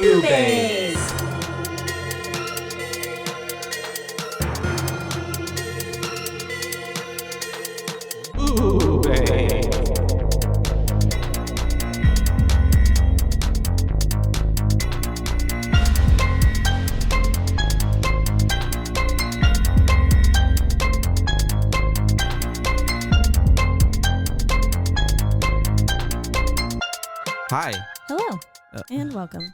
Boobies! Hi. Hello, and welcome.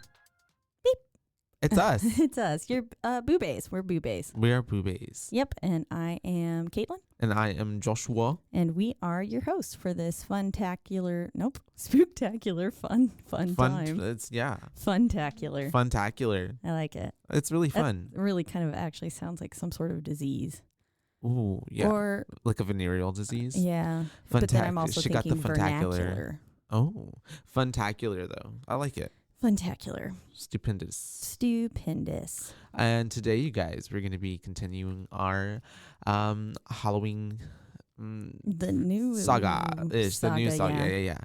It's us. It's us. You're Boobies. We're Boobies. We are Boobies. Yep, and I am Caitlin. And I am Joshua. And we are your hosts for this spooktacular, fun time. It's, yeah. Funtacular. Funtacular. I like it. It's really fun. That really kind of actually sounds like some sort of disease. Ooh, yeah. Or, like a venereal disease. yeah. But then I'm also she thinking got the funtacular. vernacular. Oh, funtacular, though. I like it. Funtacular. Stupendous. And today, you guys, we're going to be continuing our Halloween the new saga. The new saga. Yeah.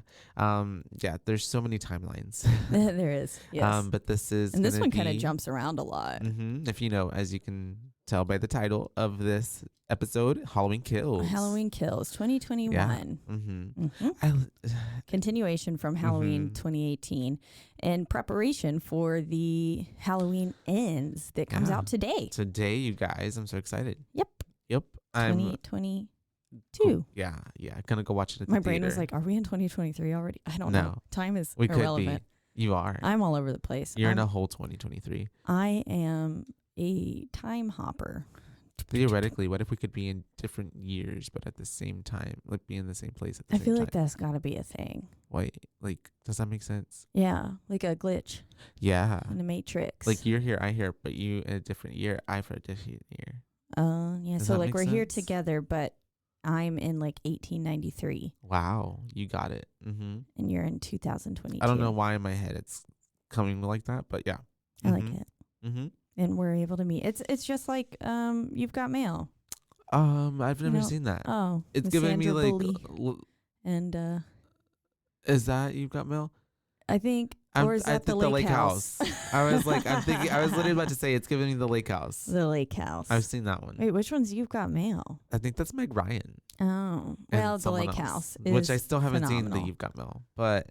Yeah, there's so many timelines. There is. Yes. But this is. And this one kind of jumps around a lot. Mm-hmm, if you know, as you can tell by the title of this episode, Halloween Kills. Halloween Kills 2021. Yeah. Mm-hmm. Continuation from Halloween 2018 in preparation for the Halloween Ends that comes out today. Today, you guys. I'm so excited. Yep. 2022. Yeah. Gonna go watch it at the My brain theater. was like, are we in 2023 already? I don't know. Time is we irrelevant. Could be. You are. I'm all over the place. You're in a whole 2023. I am a time hopper. Theoretically, what if we could be in different years, but at the same time, like be in the same place at the same time? I feel like that's got to be a thing. Wait, like, does that make sense? Yeah, like a glitch. Yeah. In the Matrix. Like you're here, I here, but you in a different year, I for a different year. Yeah. Does So that like make we're sense? here together, but I'm in like 1893. Wow, you got it. Mm-hmm. And you're in 2022. I don't know why in my head it's coming like that, but yeah. I like it. Mm-hmm. And we're able to meet. It's just like You've Got Mail. I've never seen that. Oh, It's giving me like and is that You've Got Mail? I think or is that the lake house? I was like, I was literally about to say it's giving me the Lake House. The Lake House. I've seen that one. Wait, which one's You've Got Mail? I think that's Meg Ryan. Oh, well, the Lake House is which I still haven't phenomenal. seen the You've Got Mail, but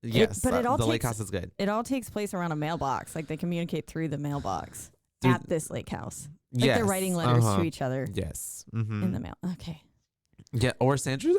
yes, but it all the takes, Lake House is good. It all takes place around a mailbox. Like they communicate through the mailbox Through at this lake house. Like they're writing letters to each other. Yes. In the mail. Okay. Yeah, or Sandra,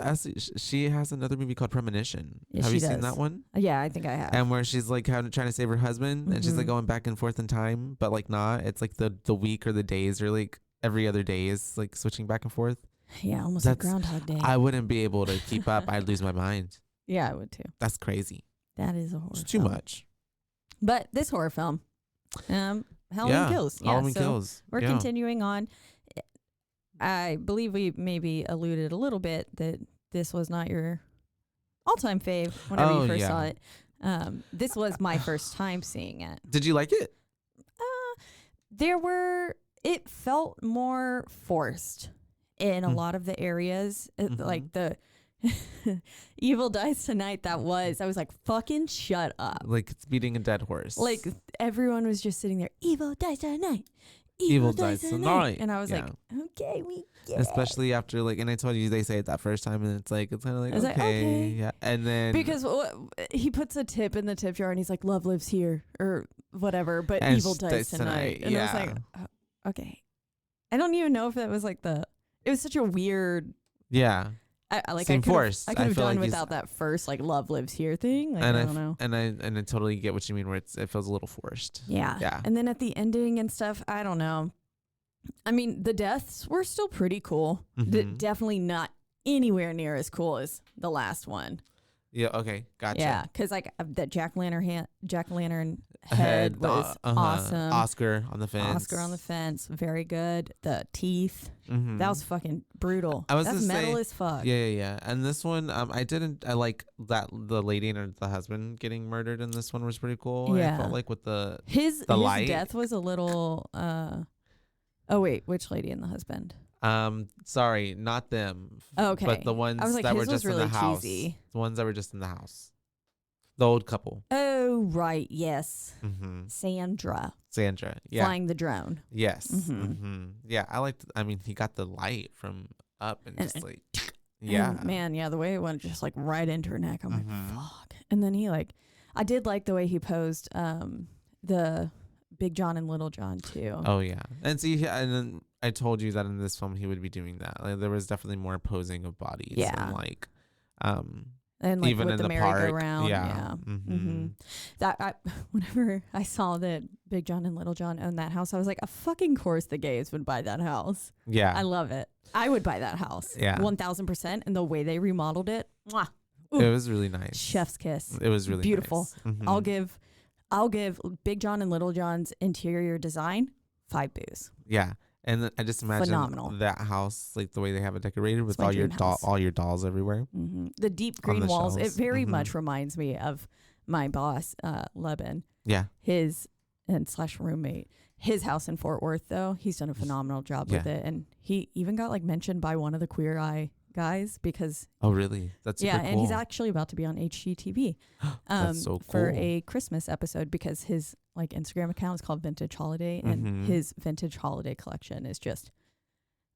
she has another movie called Premonition. Yeah, have you does. seen that one? Yeah, I think I have. And where she's like trying to save her husband, and she's like going back and forth in time, but like not. It's like the week or the days, or like every other day is like switching back and forth. Yeah, almost like Groundhog Day. I wouldn't be able to keep up. I'd lose my mind. Yeah, I would too. That's crazy. That is a horror It's too film. much. But this horror film, Halloween Kills. Yeah, Halloween Kills. We're continuing on. I believe we maybe alluded a little bit that this was not your all-time fave whenever you first saw it. This was my first time seeing it. Did you like it? It felt more forced in a lot of the areas. Like the Evil Dies Tonight, I was like, fucking shut up. Like it's beating a dead horse. Like everyone was just sitting there, Evil Dies Tonight. Evil Dies Tonight. And I was like, okay, we get Especially after like, and I told you they say it that first time, and it's kind of like, okay, yeah. And then because he puts a tip in the tip jar, and he's like, love lives here or whatever, but Evil Dies Tonight. And I was like, okay. I don't even know if that was like it was such a weird. Yeah. I could have done like without that first like love lives here thing. Like, I don't know. And I totally get what you mean, where it feels a little forced. Yeah. Yeah. And then at the ending and stuff, I don't know. I mean, the deaths were still pretty cool. Definitely not anywhere near as cool as the last one. Yeah. Okay. Gotcha. Yeah, because like the jack-o'-lantern head was awesome. Oscar on the fence. Very good. The teeth. That was fucking brutal. That's metal as fuck. Yeah. And this one, I like that the lady and the husband getting murdered in this one was pretty cool. Yeah. I felt like with the light. Death was a little. Oh wait, which lady and the husband? Sorry, not them. Okay. But the ones that were just really in the house. cheesy. The ones that were just in the house. The old couple. Oh, right. Yes. Mm-hmm. Sandra. Yeah. Flying the drone. Yes. Mm-hmm. Yeah. I mean, he got the light from up and just like, yeah. And man, yeah, the way it went just like right into her neck. I'm like, fuck. And then I did like the way he posed the Big John and Little John too. Oh, yeah. And see, and then I told you that in this film he would be doing that. Like, there was definitely more posing of bodies. Yeah. And like, and like even with in the park. merry-go-round. Yeah. Mm-hmm. Whenever I saw that Big John and Little John owned that house, I was like, a fucking course the gays would buy that house. Yeah. I love it. I would buy that house. Yeah. 1000%. And the way they remodeled it. Mwah. It was really nice. Chef's kiss. It was really beautiful. Nice. Mm-hmm. I'll give Big John and Little John's interior design 5 boos. Yeah. And then I just imagine Phenomenal. that house, like the way they have it decorated with all your dolls everywhere. Mm-hmm. The deep green walls. Shelves. It very much reminds me of my boss, Leben. Yeah. His / roommate. His house in Fort Worth, though, he's done a phenomenal job with it. And he even got like mentioned by one of the Queer Eye guys because oh really, that's super cool. and he's actually about to be on HGTV that's so cool. for a Christmas episode because his like Instagram account is called Vintage Holiday and his vintage holiday collection is just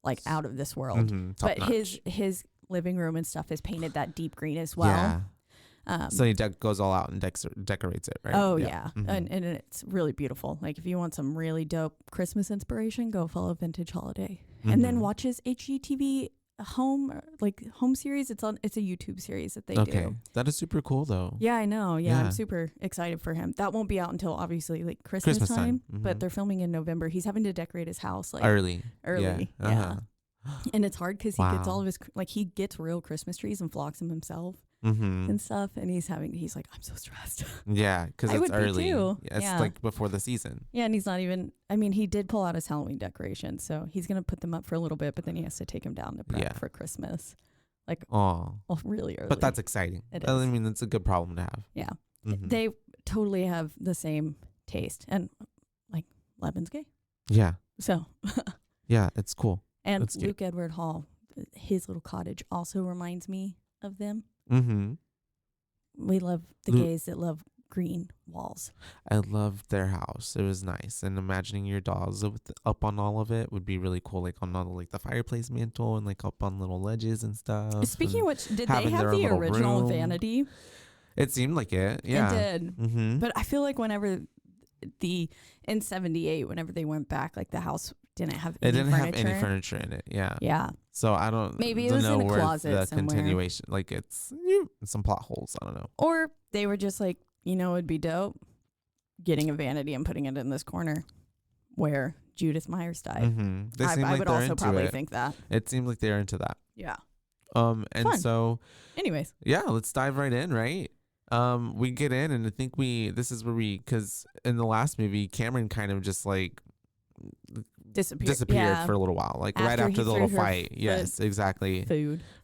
like out of this world. But his living room and stuff is painted that deep green as well. Yeah. So he goes all out and decorates it, right? Oh yeah, and it's really beautiful. Like if you want some really dope Christmas inspiration, go follow Vintage Holiday and then watch his HGTV home series. It's a YouTube series that they do. That is super cool though. Yeah, I know. Yeah, I'm super excited for him. That won't be out until obviously like Christmas time. But they're filming in November. He's having to decorate his house like early. Yeah. And it's hard because he gets all of his he gets real Christmas trees and flocks them himself and stuff. And he's like, I'm so stressed. Yeah, because it's early. Too. It's like before the season. Yeah, and he's not even. I mean, he did pull out his Halloween decorations, so he's gonna put them up for a little bit, but then he has to take them down to prep for Christmas. Like, really early. But that's exciting. It is. I mean, that's a good problem to have. Yeah, they totally have the same taste, and like Leban's gay. Yeah. So. Yeah, it's cool. And that's Luke Edward Hall, his little cottage also reminds me of them. We love the gays that love green walls. I loved their house. It was nice. And imagining your dolls up on all of it would be really cool. Like on all the fireplace mantle and like up on little ledges and stuff. Speaking of which, did they have the original vanity? It seemed like it. Yeah. It did. But I feel like whenever in 78, whenever they went back, like the house didn't have any furniture in it. Yeah. Yeah. So I don't maybe it was in a closet the somewhere. Continuation, like it's some plot holes. I don't know. Or they were just like, it'd be dope getting a vanity and putting it in this corner where Judith Myers died. I would also probably think that. It seemed like they're into that. Yeah. And fun. So anyways. Yeah, let's dive right in, right? We get in and I think this is where because in the last movie, Cameron kind of just like disappeared for a little while, like right after the little fight. Yes, exactly.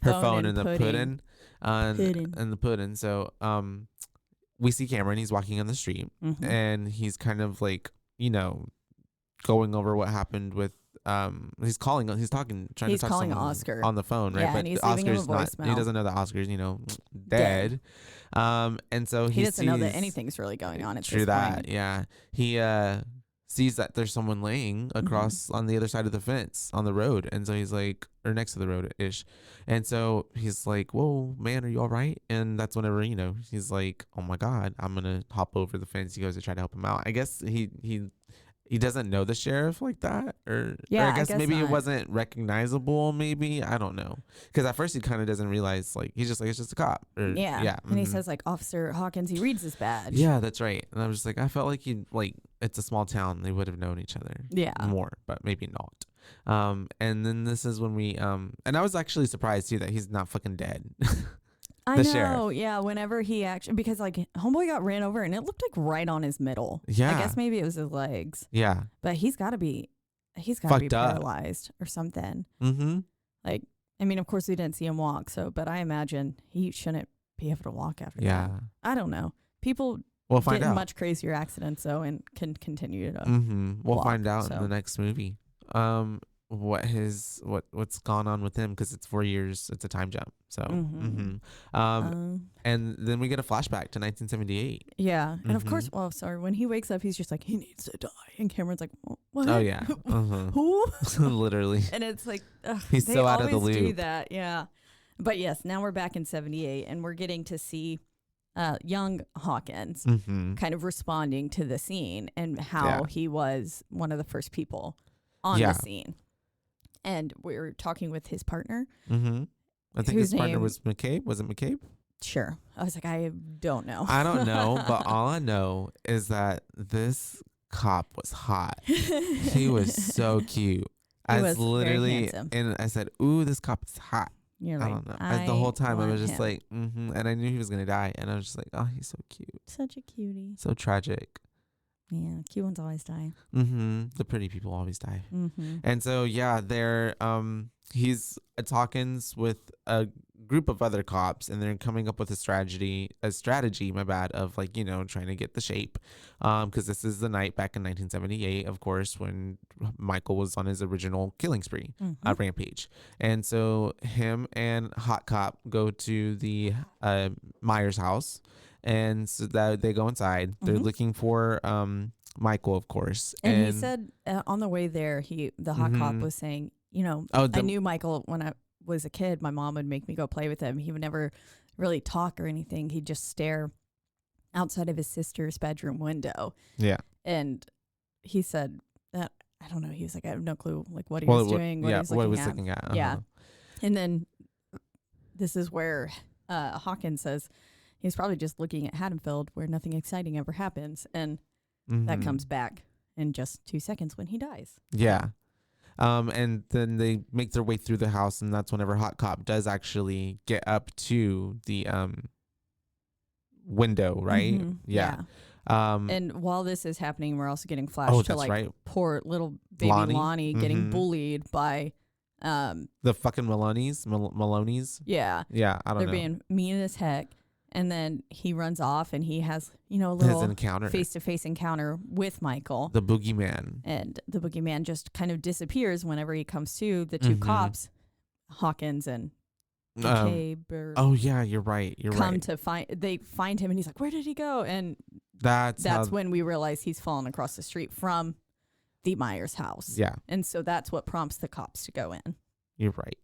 Her phone and the pudding. And the pudding. So we see Cameron, he's walking on the street and he's kind of like, going over what happened with he's trying to talk to someone Oscar on the phone, right? Yeah, but and he's Oscar's not he doesn't know that Oscar's dead. And so he doesn't know that anything's really going on. It's true that. Yeah, he sees that there's someone laying across on the other side of the fence on the road, and so he's like, or next to the road ish, and so he's like, "Whoa, man, are you all right?" And that's whenever he's like, "Oh my God, I'm gonna hop over the fence." He goes to try to help him out. I guess he doesn't know the sheriff like that, or I guess maybe it wasn't recognizable. Maybe I don't know, because at first he kind of doesn't realize, like he's just like, it's just a cop. And he says like, Officer Hawkins, he reads his badge. Yeah, that's right. And I was just like, I felt like it's a small town, they would have known each other more, but maybe not. And then this is when we and I was actually surprised too that he's not fucking dead. I know, sheriff. Yeah. Whenever he actually, because like homeboy got ran over and it looked like right on his middle. Yeah. I guess maybe it was his legs. Yeah. But he's got to be paralyzed or something. Like, I mean, of course we didn't see him walk, but I imagine he shouldn't be able to walk after that. I don't know. People get in much crazier accidents though and can continue to We'll walk, find out in the next movie. what's gone on with him, because it's 4 years. It's a time jump. So, and then we get a flashback to 1978. Yeah, and of course, well, sorry, when he wakes up, he's just like, he needs to die, and Cameron's like, what? Oh yeah, Who? literally. And it's like, He's they so out of the always do loop. that, yeah. But yes, now we're back in 78, and we're getting to see young Hawkins kind of responding to the scene and how he was one of the first people on the scene. And we were talking with his partner. I think his partner was McCabe. Was it McCabe? Sure. I was like, I don't know. I don't know, but all I know is that this cop was hot. He was so cute. He was literally very handsome. And I said, "Ooh, this cop is hot." You're I like, don't know. The whole time I was just like, and I knew he was gonna die, and I was just like, "Oh, he's so cute, such a cutie, so tragic." Yeah, cute ones always die. The pretty people always die. And so they're he's talking with a group of other cops, and they're coming up with a strategy, of like, trying to get the shape, because this is the night back in 1978, of course, when Michael was on his original killing spree, rampage. And so him and Hot Cop go to the Myers house, and so that they go inside. They're looking for Michael, of course. And he said on the way there, the Hot Cop was saying, I knew Michael when I was a kid. My mom would make me go play with him. He would never really talk or anything. He'd just stare outside of his sister's bedroom window. Yeah. And he said that, I don't know, he was like, I have no clue like what he was doing, what he was looking at. Yeah. And then this is where Hawkins says he's probably just looking at Haddonfield where nothing exciting ever happens. And that comes back in just 2 seconds when he dies. Yeah. And then they make their way through the house, and that's whenever Hot Cop does actually get up to the window, right? Yeah. And while this is happening, we're also getting flashed to like poor little baby Lonnie getting bullied by the fucking Maloney's. Yeah. Yeah, I don't know. They're being mean as heck. And then he runs off, and he has, a little face-to-face encounter with Michael. The boogeyman. And the boogeyman just kind of disappears whenever he comes to. The two cops, Hawkins and McCabe. Oh, yeah, you're right. They find him, and he's like, where did he go? And that's when we realize he's fallen across the street from the Myers house. Yeah. And so that's what prompts the cops to go in. You're right.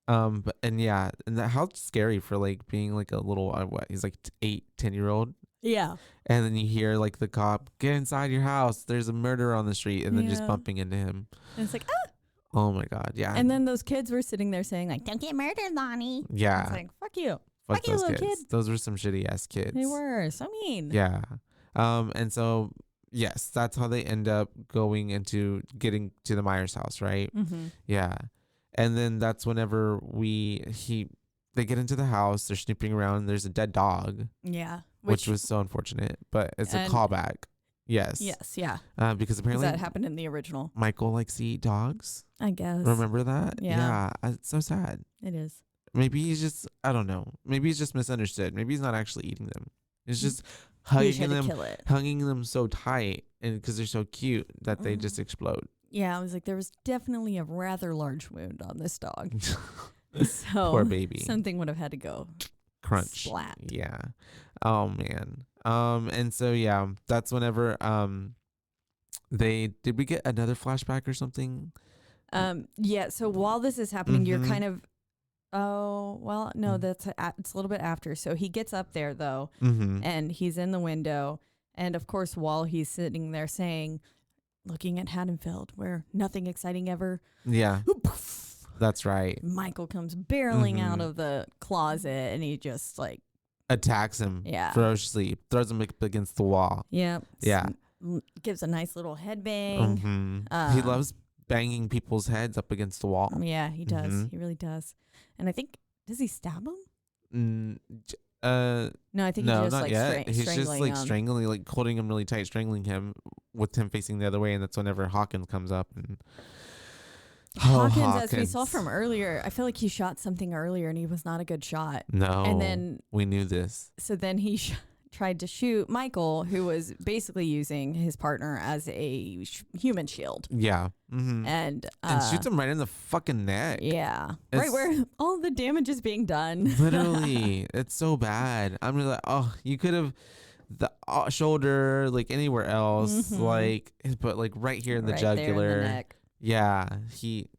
And how scary for like being like a little he's like 8-10-year-old. Yeah. And then you hear like the cop, get inside your house, there's a murderer on the street, and then just bumping into him. And it's like, oh my God, yeah. And then those kids were sitting there saying like, don't get murdered, Lonnie. Yeah. It's like, fuck you. Fuck you, little kids. Those were some shitty ass kids. They were so mean. Yeah. And so yes, that's how they end up getting to the Myers house, right? Yeah. And then that's whenever they get into the house, they're snooping around, there's a dead dog. Yeah. Which was so unfortunate, but it's a callback. Yes. Yes, yeah. Because apparently that happened in the original. Michael likes to eat dogs. I guess. Remember that? Yeah. It's so sad. It is. Maybe he's just, I don't know. Maybe he's just misunderstood. Maybe he's not actually eating them. It's just hugging them so tight, and because they're so cute that they just explode. Yeah, I was like, there was definitely a rather large wound on this dog. So poor baby. Something would have had to go crunch. Splat. Yeah. Oh man. And so that's whenever did we get another flashback or something? Yeah. So while this is happening, you're kind of. Oh well, no, it's a little bit after. So he gets up there though, and he's in the window, and of course, while he's sitting there looking at Haddonfield, where nothing exciting ever. Yeah. That's right. Michael comes barreling out of the closet, and he just like attacks him ferociously, throws him up against the wall. Yep. Yeah. Gives a nice little headbang. He loves banging people's heads up against the wall. Yeah, he does. He really does. And I think, does he stab him? No, I think no, he's just not like yet. He's just like him. strangling, like holding him really tight, strangling him with him facing the other way, and that's whenever Hawkins comes up and. Hawkins, as we saw from earlier, I feel like he shot something earlier, and he was not a good shot. No, and then we knew this. So then he tried to shoot Michael, who was basically using his partner as a human shield. Yeah. And shoots him right in the fucking neck. Yeah. It's, right where all the damage is being done. Literally. It's so bad. I'm just like, oh, you could have the shoulder, like anywhere else, like, but like right here in the jugular. There in the neck. Yeah,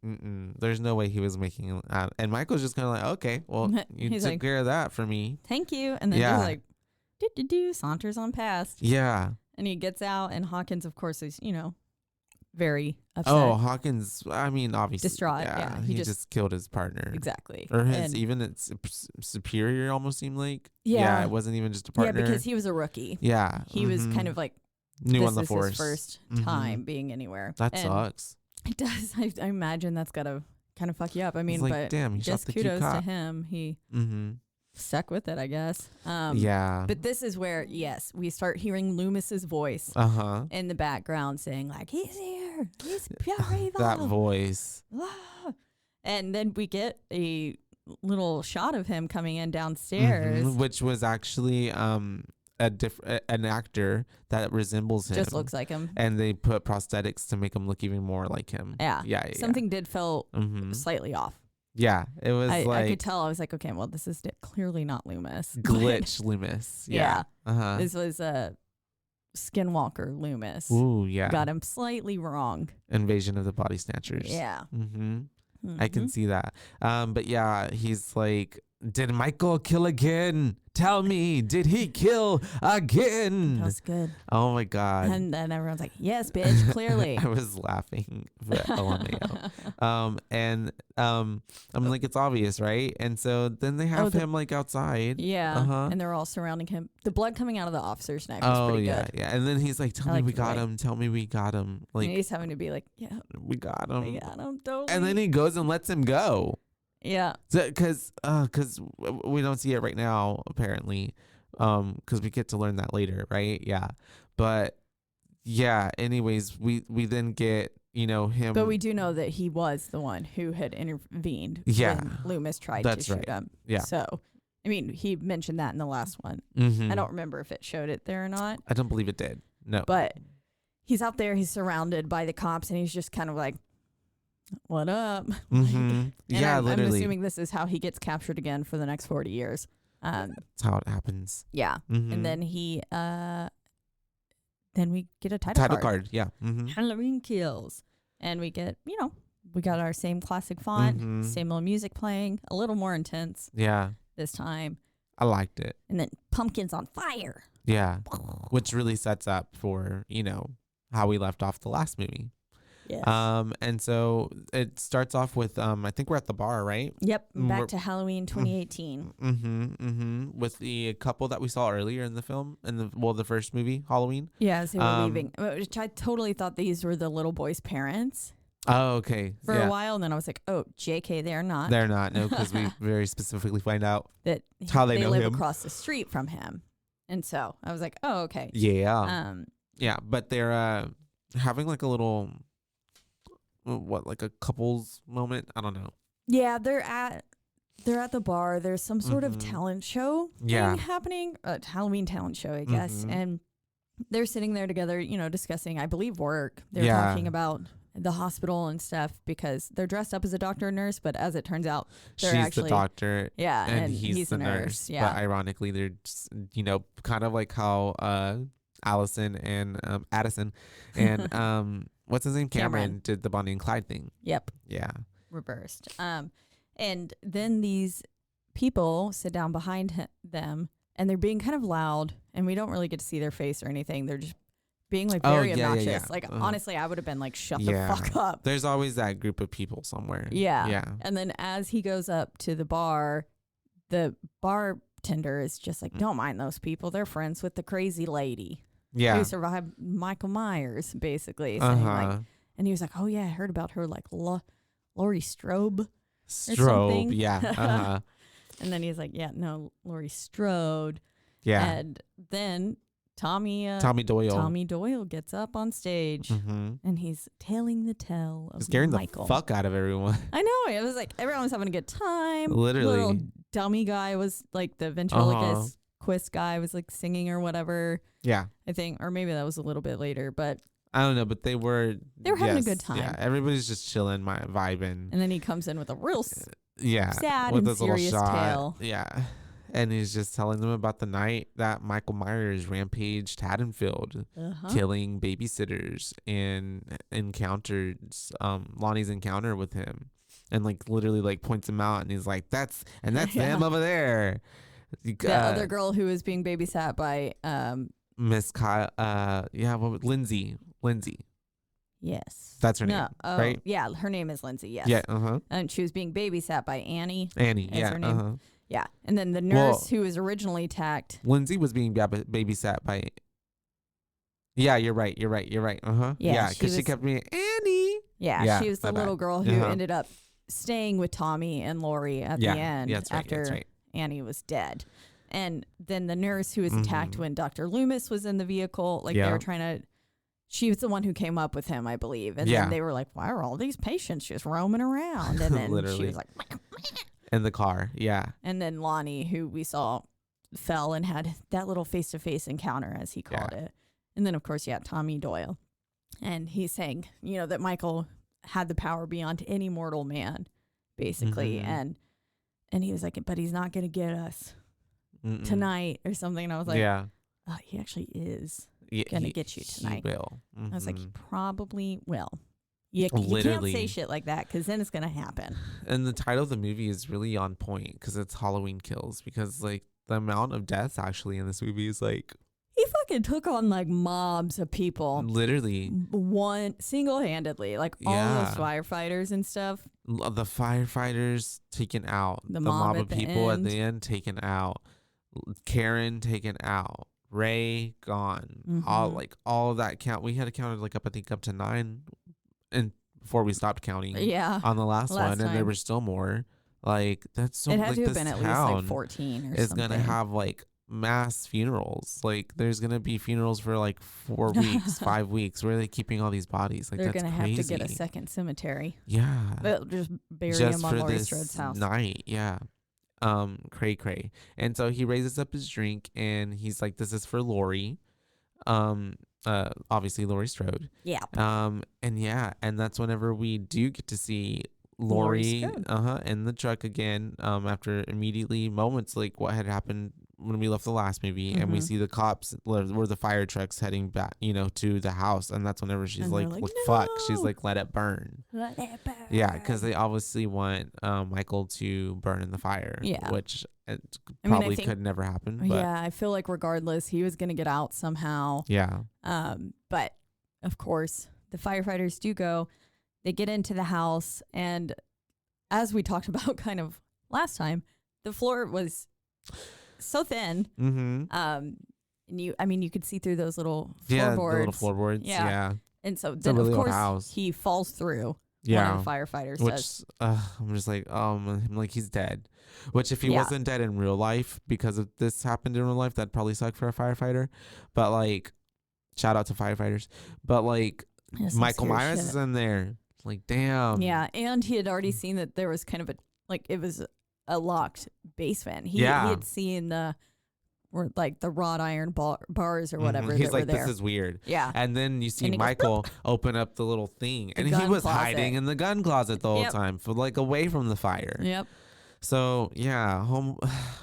there's no way he was making it out. And Michael's just kind of like, okay, well, you took like, care of that for me. Thank you. And then just like, saunters on past. Yeah. And he gets out, and Hawkins, of course, is, very upset. Oh, Hawkins, I mean, obviously. Distraught. Yeah. He just killed his partner. Exactly. Or its superior almost seemed like. Yeah. It wasn't even just a partner. Yeah, because he was a rookie. Yeah. He was kind of like, new on the this force. His first time being anywhere. That sucks. It does. I imagine that's got to kind of fuck you up. I mean, like, but damn, he just shot the cute kudos to cop. him. He stuck with it, I guess. Yeah. But this is where, yes, we start hearing Loomis's voice in the background saying like, he's here. He's pure evil. That voice. And then we get a little shot of him coming in downstairs. Which was actually an actor that resembles him. Just looks like him. And they put prosthetics to make him look even more like him. Yeah. Something did feel slightly off. Yeah, it was I could tell. I was like, okay, well, this is clearly not Loomis. Glitch Loomis. Yeah. This was a Skinwalker Loomis. Ooh, yeah. Got him slightly wrong. Invasion of the Body Snatchers. Yeah. I can see that. But yeah, he's like, did Michael kill again? Tell me, did he kill again? That was good. Oh my God. And then everyone's like, yes, bitch, clearly. I was laughing at LMAO. And I'm like, it's obvious, right? And so then they have him like outside. Yeah. And they're all surrounding him. The blood coming out of the officer's knife is pretty good. Yeah. And then he's like, tell me we got him. Tell me we got him. Like, and he's having to be like, yeah, we got him. We got him, totally. And then he goes and lets him go. Yeah. Because we don't see it right now, apparently, because we get to learn that later, right? Yeah. But yeah, anyways, we then get, him. But we do know that he was the one who had intervened when Loomis tried to shoot him. Yeah. So, I mean, he mentioned that in the last one. I don't remember if it showed it there or not. I don't believe it did. No. But he's out there, he's surrounded by the cops, and he's just kind of like, what up? Yeah, literally. I'm assuming this is how he gets captured again for the next 40 years. That's how it happens. Yeah. And then he then we get a title card. Yeah. Halloween Kills. And we get, we got our same classic font, same old music playing, a little more intense. Yeah. This time. I liked it. And then pumpkins on fire. Yeah. Which really sets up for, how we left off the last movie. Yes. And so it starts off with I think we're at the bar, right? Yep. Back to Halloween 2018. With the couple that we saw earlier in the film, in the first movie, Halloween. Yeah, as they were leaving. Which I totally thought these were the little boy's parents. Oh, okay. For a while, and then I was like, oh, JK, they're not. They're not, no, because we very specifically find out that how they know live him. Across the street from him. And so I was like, oh, okay. Yeah. Yeah, but they're having like a little, like a couples moment? I don't know. Yeah, they're at the bar. There's some sort of talent show thing happening. Halloween talent show, I guess. And they're sitting there together, discussing, I believe, work. They're talking about the hospital and stuff because they're dressed up as a doctor and nurse, but as it turns out, they're She's actually the doctor. Yeah, and he's the nurse. Yeah. But ironically, they're just, kind of like how Allison and Addison and what's his name? Cameron did the Bonnie and Clyde thing. Yep. Yeah. Reversed. And then these people sit down behind them and they're being kind of loud and we don't really get to see their face or anything. They're just being like very obnoxious. Yeah. Like honestly, I would have been like, shut the fuck up. There's always that group of people somewhere. Yeah. Yeah. And then as he goes up to the bartender is just like, don't mind those people. They're friends with the crazy lady. Yeah. Who survived Michael Myers, basically. Saying like, and he was like, oh yeah, I heard about her, like Laurie Strode. Strode, yeah. And then he's like, yeah, no, Laurie Strode. Yeah. And then Tommy Doyle gets up on stage and he's telling the tale of scaring Michael. The fuck out of everyone. I know. It was like everyone was having a good time. Literally. Little dummy guy was like the ventriloquist Quist guy was like singing or whatever. Yeah. I think, or maybe that was a little bit later, but I don't know, but they were having a good time. Yeah, everybody's just chilling, vibing. And then he comes in with a real sad with and this little serious shot. tale. Yeah. And he's just telling them about the night that Michael Myers rampaged Haddonfield, killing babysitters, and encounters Lonnie's encounter with him, and like literally like points him out, and he's like, that's them over there. The other girl who was being babysat by Miss Kyle, Lindsay. Yes. That's her name, right? Yeah, her name is Lindsay, yes. Yeah, And she was being babysat by Annie. Yeah, her name. Yeah. And then the nurse who was originally attacked. Lindsay was being babysat by... Yeah, you're right. Yeah, because she kept being Annie. Yeah, she was the little girl who ended up staying with Tommy and Lori at the end after Annie was dead. And then the nurse who was attacked when Dr. Loomis was in the vehicle, like they were trying to... She was the one who came up with him, I believe. And then they were like, why are all these patients just roaming around? And then she was like... In the car, yeah. And then Lonnie, who we saw, fell and had that little face-to-face encounter, as he called it. And then, of course, Tommy Doyle. And he's saying, that Michael had the power beyond any mortal man, basically. And he was like, but he's not going to get us tonight or something. And I was like, he actually is going to get you tonight. He will. I was like, he probably will. You can't say shit like that because then it's going to happen. And the title of the movie is really on point because it's Halloween Kills, because like the amount of deaths actually in this movie is like... He fucking took on like mobs of people. Literally. One single-handedly. Like all those firefighters and stuff. The firefighters taken out. The mob of people at the end taken out. Karen taken out. Ray gone. All of that count. We had counted like up to 9. And before we stopped counting on the last one, time. And there were still more. Like, that's so... It had like, to have been at least like 14 or something. It's gonna have like mass funerals. Like, there's gonna be funerals for like 4 weeks, 5 weeks. Where are they keeping all these bodies? Like, they're that's gonna crazy. have to get a second cemetery. Yeah, they'll just bury him on Laurie Strode's house night. Yeah, cray. And so he raises up his drink and he's like, "This is for Laurie." Obviously Laurie Strode. Yeah. And that's whenever we do get to see Laurie in the truck again, after immediately moments like what had happened when we left the last movie, and we see the cops where the fire truck's heading back, to the house, and that's whenever she's like no! fuck, she's like, let it burn. Let it burn. Yeah, because they obviously want Michael to burn in the fire, which probably could never happen. But yeah, I feel like regardless, he was gonna get out somehow. Yeah. But of course, the firefighters do go. They get into the house, and as we talked about kind of last time, the floor was so thin. And you could see through those little floorboards. The little floorboards. Yeah. And so then, really, of course, he falls through. One of the firefighters says. I'm just like, I'm like, he's dead. Which, if he wasn't dead in real life because of this happened in real life, that'd probably suck for a firefighter. But like, shout out to firefighters. But like, Michael Myers is in there. Like, damn. Yeah, and he had already seen that there was kind of it was a locked basement. He had seen the wrought iron bars or whatever. He's like, there. This is weird. Yeah. And then you see Michael open up the little thing, and he was hiding in the gun closet the whole time, for like away from the fire. Yep. So yeah,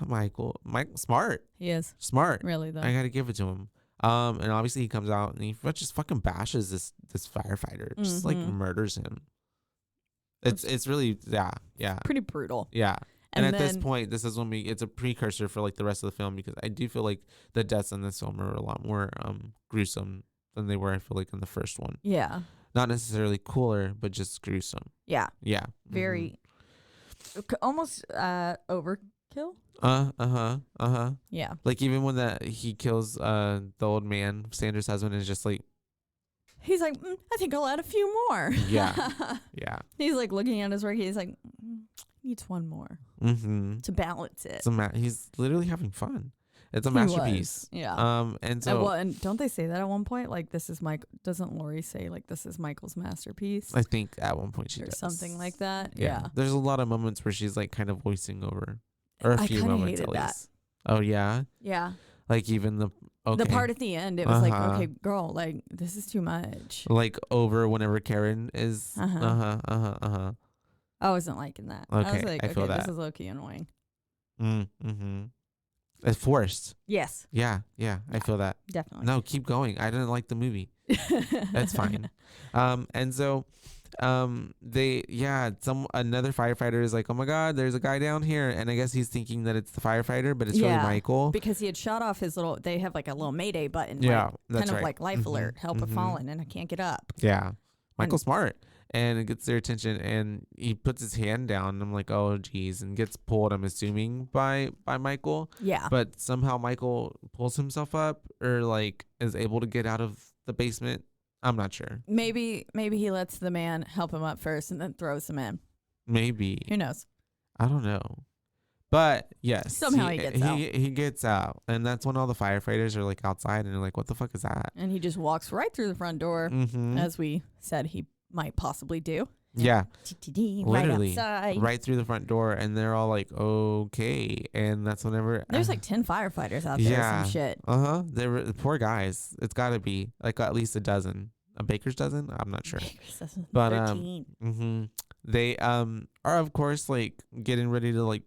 Michael, smart. He is smart. Really though. I gotta give it to him. And obviously he comes out and he just fucking bashes this firefighter, just like murders him. It's really pretty brutal. Yeah. And at this point, this is when it's a precursor for like the rest of the film, because I do feel like the deaths in this film are a lot more gruesome than they were, I feel like, in the first one. Yeah. Not necessarily cooler, but just gruesome. Yeah. Yeah. Very almost overkill. Yeah. Like, even when he kills the old man, Sandra's husband, is just like, he's like, I think I'll add a few more. Yeah. Yeah. He's like looking at his work. He's like, needs one more to balance it. He's literally having fun. It's a masterpiece. Yeah. And so, and don't they say that at one point? Like, this is Mike. Doesn't Laurie say like this is Michael's masterpiece? I think at one point she does something like that. Yeah. There's a lot of moments where she's like kind of voicing over, or a few moments at least. Oh yeah. Yeah. Like even the okay. The part at the end, it was like, okay, girl, like this is too much. Like over whenever Karen is. I wasn't liking that. Okay, I was like, I feel okay, that. this is low-key annoying. Mm-hmm. It's forced. Yes. Yeah, I feel that. Definitely. No, keep going. I didn't like the movie. That's fine. And so another firefighter is like, oh my god, there's a guy down here, and I guess he's thinking that it's the firefighter, but it's really Michael, because he had shot off his little, they have like a little mayday button, yeah, like, that's kind of right. like life alert, help have fallen, and I can't get up. Yeah, Michael's smart, and it gets their attention, and he puts his hand down, and I'm like, oh geez, and gets pulled, I'm assuming by Michael, but somehow Michael pulls himself up, or like is able to get out of the basement. I'm not sure. Maybe he lets the man help him up first and then throws him in. Maybe. Who knows? I don't know. But yes. Somehow he gets out. He gets out. And that's when all the firefighters are like outside and they're like, what the fuck is that? And he just walks right through the front door, as we said he might possibly do. Yeah. Literally. Right outside. Right through the front door. And they're all like, okay. And that's whenever. There's like 10 firefighters out there or some shit. They were poor guys. It's got to be like at least a dozen. A baker's dozen? I'm not sure. Baker's dozen. But 13. They are of course like getting ready to like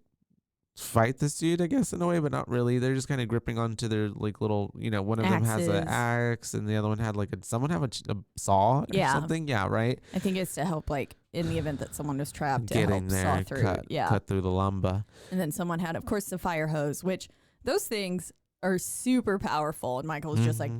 fight this dude, I guess, in a way, but not really. They're just kind of gripping onto their like little, one of them has an axe and the other one had like someone have a saw or something. Yeah, right. I think it's to help like in the event that someone was trapped to get help in there, saw through. cut through the lumber. And then someone had, of course, the fire hose, which those things are super powerful. And Michael was just like,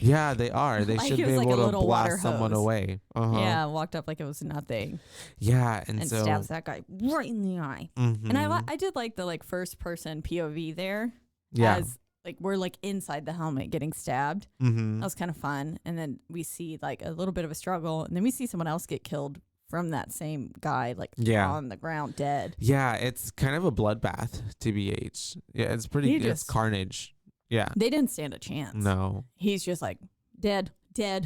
yeah, they are. They like should be able to blast someone away. Yeah, walked up like it was nothing. Yeah, and so stabs that guy right in the eye. And I did like the like first person POV there. Yeah, as like we're like inside the helmet getting stabbed. That was kind of fun. And then we see like a little bit of a struggle, and then we see someone else get killed from that same guy, like on the ground dead. Yeah, it's kind of a bloodbath, TBH. Yeah, it's pretty. It's carnage. Yeah. They didn't stand a chance. No. He's just like dead. He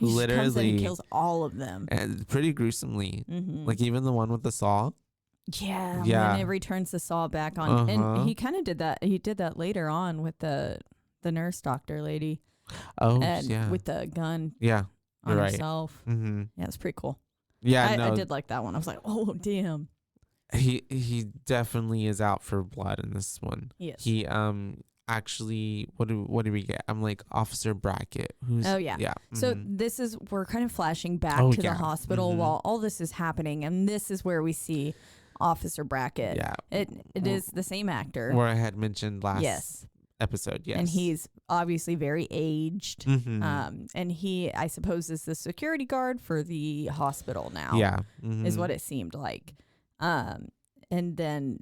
literally comes in and kills all of them. And pretty gruesomely. Like even the one with the saw. Yeah. Whenever he turns the saw back on. And he kind of did that. He did that later on with the nurse doctor lady. Oh, and with the gun on himself. Yeah, it's pretty cool. Yeah, I did like that one. I was like, oh, damn. He definitely is out for blood in this one. Yes. He actually what do we get? I'm like Officer Brackett. So this is we're kind of flashing back to the hospital while all this is happening, and this is where we see Officer Brackett. Yeah. It is the same actor. Where I had mentioned last episode, yes. And he's obviously very aged. And he, I suppose, is the security guard for the hospital now. Yeah. Is what it seemed like. And then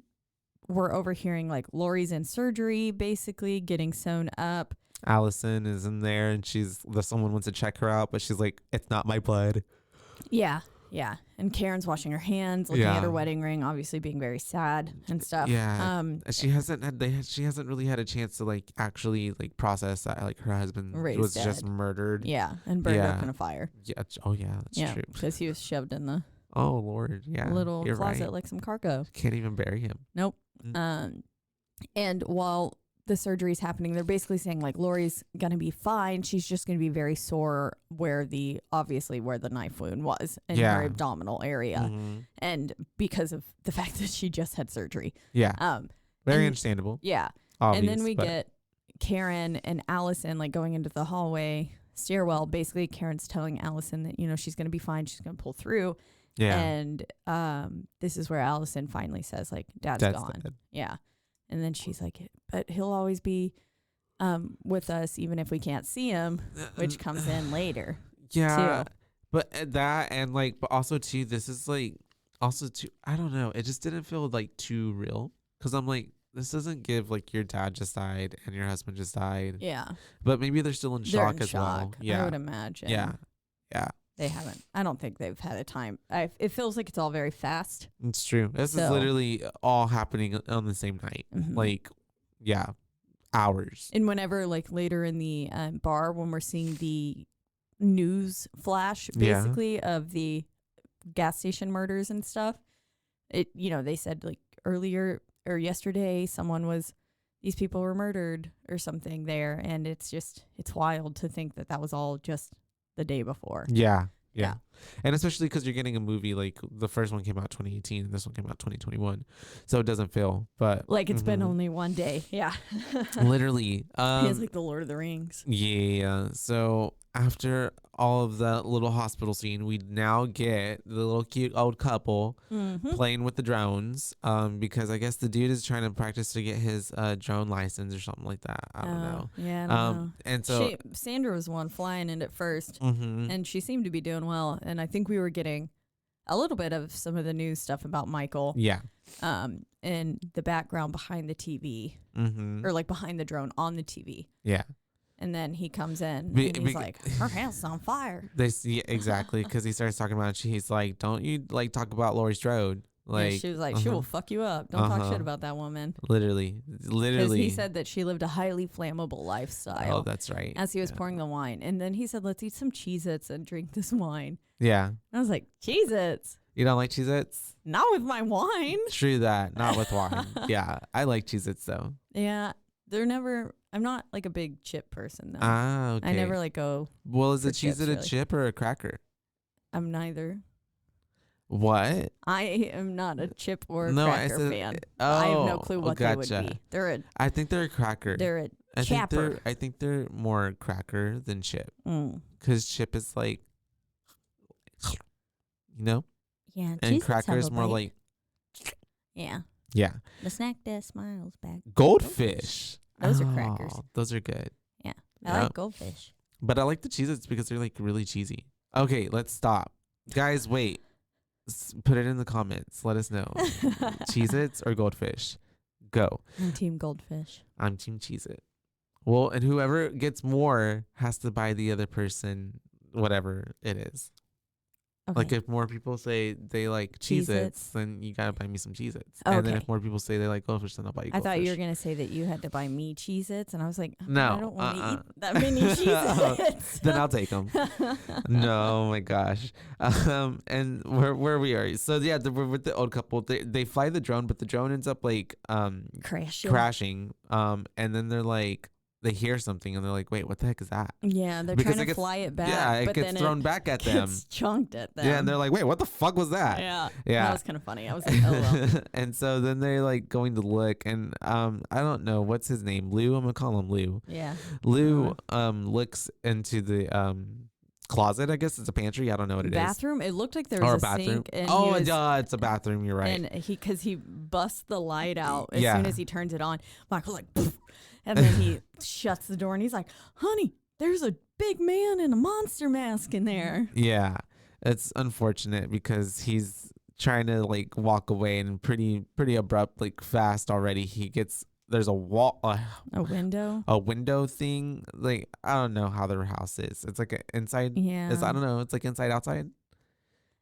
we're overhearing like Lori's in surgery, basically getting sewn up. Allison is in there and someone wants to check her out, but she's like, it's not my blood. Yeah. And Karen's washing her hands, looking at her wedding ring, obviously being very sad and stuff. Yeah. She hasn't really had a chance to like actually like process that like her husband was dead. Just murdered. Yeah. And burned up in a fire. Yeah. Oh yeah, that's true. Because he was shoved in the Lord, little closet like some cargo. Can't even bury him. Nope. And while the surgery's happening, they're basically saying like Lori's gonna be fine. She's just gonna be very sore where the knife wound was in her abdominal area, and because of the fact that she just had surgery. Yeah. Very understandable. Yeah. Obvious, and then we get Karen and Allison like going into the hallway stairwell. Basically, Karen's telling Allison that she's gonna be fine. She's gonna pull through. Yeah. And this is where Allison finally says, like, Dad's gone. Dead. Yeah. And then she's like, but he'll always be with us even if we can't see him, which comes in later. Yeah. Too. But that and like, but also too, this is like, also too, I don't know. It just didn't feel like too real. Cause I'm like, this doesn't give like your dad just died and your husband just died. Yeah. But maybe they're still in shock as well. Yeah. I would imagine. Yeah. They haven't. I don't think they've had a time. It feels like it's all very fast. It's true. This is literally all happening on the same night. Like, hours. And whenever, like, later in the bar, when we're seeing the news flash, basically, of the gas station murders and stuff, they said, like, earlier or yesterday these people were murdered or something there. And it's wild to think that was all just the day before. Yeah. And especially because you're getting a movie like the first one came out 2018 and this one came out 2021, so it doesn't feel but it's been only one day. Yeah. Literally. It's like the Lord of the Rings. Yeah. So after all of that little hospital scene, we now get the little cute old couple playing with the drones. Because I guess the dude is trying to practice to get his drone license or something like that. I don't know. Yeah, I don't know. And so Sandra was one flying in at first, and she seemed to be doing well. And I think we were getting a little bit of some of the news stuff about Michael. Yeah. In the background behind the TV, or like behind the drone on the TV. Yeah. And then he comes in and he's like, her house on fire. They see exactly because he starts talking about. He's like, "Don't you like talk about Laurie Strode?" Like, she was like, "She will fuck you up. Don't talk shit about that woman." Literally. Because he said that she lived a highly flammable lifestyle. Oh, that's right. As he was pouring the wine, and then he said, "Let's eat some Cheez-Its and drink this wine." Yeah. And I was like, Cheez-Its? You don't like Cheez-Its? Not with my wine. True that. Not with wine. Yeah, I like Cheez-Its though. Yeah, I'm not like a big chip person though. Ah, okay. I never like go. Well, is a Cheez-It really a chip or a cracker? I'm neither. What? I am not a chip or a cracker fan. I have no clue what they would be. I think they're a cracker. They're a chapper. I think they're more cracker than chip. Because chip is like, Yeah. And cracker is more like. Yeah. Yeah. The snack that smiles back. Goldfish. Those are crackers. Those are good. Yeah. I like goldfish. But I like the Cheez-Its because they're like really cheesy. Okay, let's stop. Guys, wait. Put it in the comments. Let us know. Cheez-Its or goldfish? Go. I'm team goldfish. I'm team Cheez-It. Well, and whoever gets more has to buy the other person whatever it is. Okay. Like if more people say they like Cheez-Its, then you gotta buy me some Cheez-Its. Okay. And then if more people say they like goldfish, then I'll buy you goldfish. I thought you were gonna say that you had to buy me Cheez-Its, and I was like, no, I don't want to eat that many Cheez-Its. Then I'll take them. No, my gosh. And where we are. So yeah, we're with the old couple. They fly the drone, but the drone ends up like crashing. And then they're like. They hear something and they're like, "Wait, what the heck is that?" Yeah, they're trying to fly it back. Yeah, it gets thrown back at them. Gets chunked at them. Yeah, and they're like, "Wait, what the fuck was that?" Yeah, that was kind of funny. I was like, "Oh well." And so then they're like going to look, and I don't know what's his name. Lou, I'm gonna call him Lou. Yeah. Lou looks into the closet. I guess it's a pantry. I don't know what it is. Bathroom. It looked like there was a bathroom. sink. And it's a bathroom. You're right. And because he busts the light out as soon as he turns it on. Michael's like. Poof. And then he shuts the door and he's like, "Honey, there's a big man in a monster mask in there." Yeah, it's unfortunate because he's trying to like walk away and pretty abrupt, like fast already. There's a wall, a window thing. Like I don't know how their house is. It's like inside. Yeah, I don't know. It's like inside outside.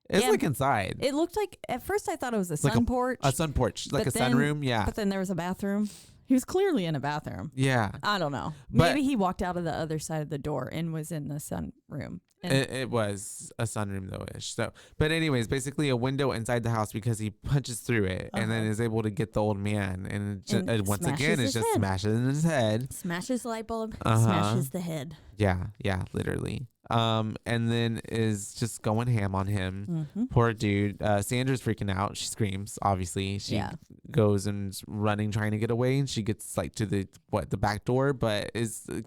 It's like inside. It looked like at first I thought it was a sun porch. A sun porch, like a sunroom. Yeah, but then there was a bathroom. He was clearly in a bathroom. Yeah. I don't know. Maybe he walked out of the other side of the door and was in the sunroom. It was a sunroom though-ish. So, but anyways, basically a window inside the house because he punches through it and then is able to get the old man. And once again, it's just smashes in his head. Smashes the light bulb. Smashes the head. Yeah, literally. And then is just going ham on him. Poor dude. Sandra's freaking out. She screams, obviously. She goes and is running, trying to get away, and she gets like to the back door, but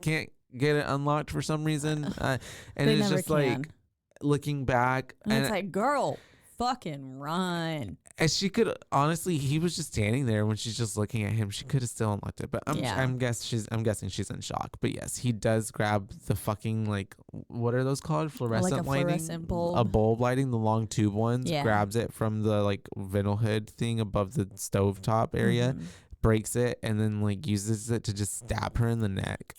can't get it unlocked for some reason. And it's just like looking back. And it's like, girl, fucking run. And she could honestly, he was just standing there when she's just looking at him. She could have still unlocked it, but I'm guessing she's in shock. But yes, he does grab the fucking like, what are those called? Fluorescent lighting, fluorescent bulb. A bulb lighting, the long tube ones. Yeah. Grabs it from the like vinyl hood thing above the stovetop area, breaks it, and then like uses it to just stab her in the neck.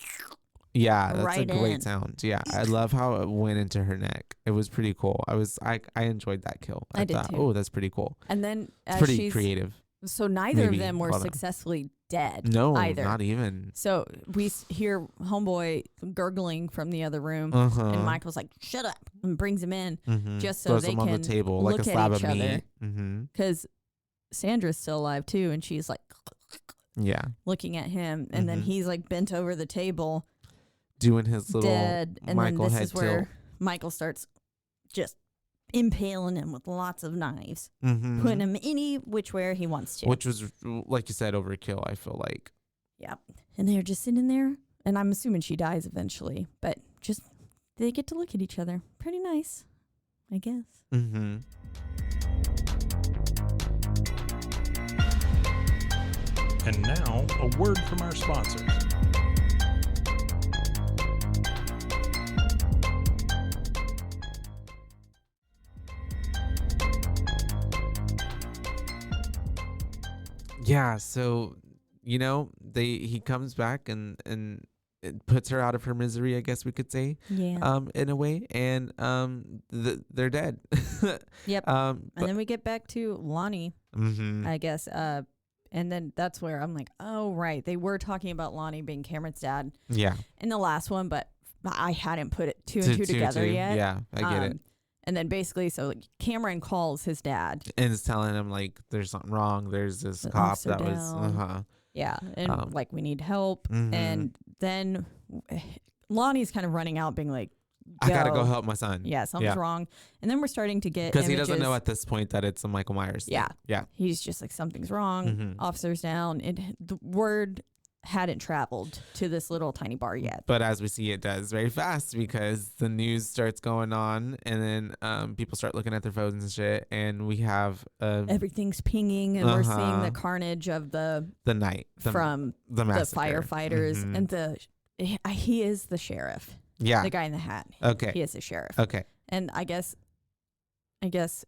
Yeah, that's a great sound. Yeah, I love how it went into her neck. It was pretty cool. I enjoyed that kill. I thought, too. Oh, that's pretty cool. And then it's pretty creative. So neither of them were successfully dead. No, either. Not even. So we hear homeboy gurgling from the other room, and Michael's like, "Shut up!" and brings him in just so throws they him can on the table look like a slab at each of other. meat. Because Sandra's still alive too, and she's like Yeah. looking at him, and then he's like bent over the table, doing his little dead, and Michael then this head is where tilt. Michael starts just impaling him with lots of knives, Mm-hmm. putting him any which way he wants to. Which was, like you said, overkill, I feel like. Yep. And they're just sitting there, and I'm assuming she dies eventually, but just they get to look at each other. Pretty nice, I guess. Mm-hmm. And now, a word from our sponsors. Yeah, so he comes back and it puts her out of her misery, I guess we could say. Yeah. In a way, and they're dead. Yep. And then we get back to Lonnie, I guess. And then that's where I'm like, oh right, they were talking about Lonnie being Cameron's dad. Yeah. In the last one, but I hadn't put it two and two together yet. Yeah, I get it. And then basically, so Cameron calls his dad and is telling him like there's something wrong. There's this cop that was yeah, and like we need help. And then Lonnie's kind of running out, being like, I gotta go help my son. Yeah, something's wrong. And then we're starting to get because he doesn't know at this point that it's a Michael Myers thing. Yeah. He's just like, something's wrong. Officers down. The word hadn't traveled to this little tiny bar yet. But as we see, it does very fast because the news starts going on, and then people start looking at their phones and shit, and we have everything's pinging, and we're seeing the carnage of the night from the firefighters, and he is the sheriff. Yeah, the guy in the hat. Okay, he is the sheriff. Okay, and I guess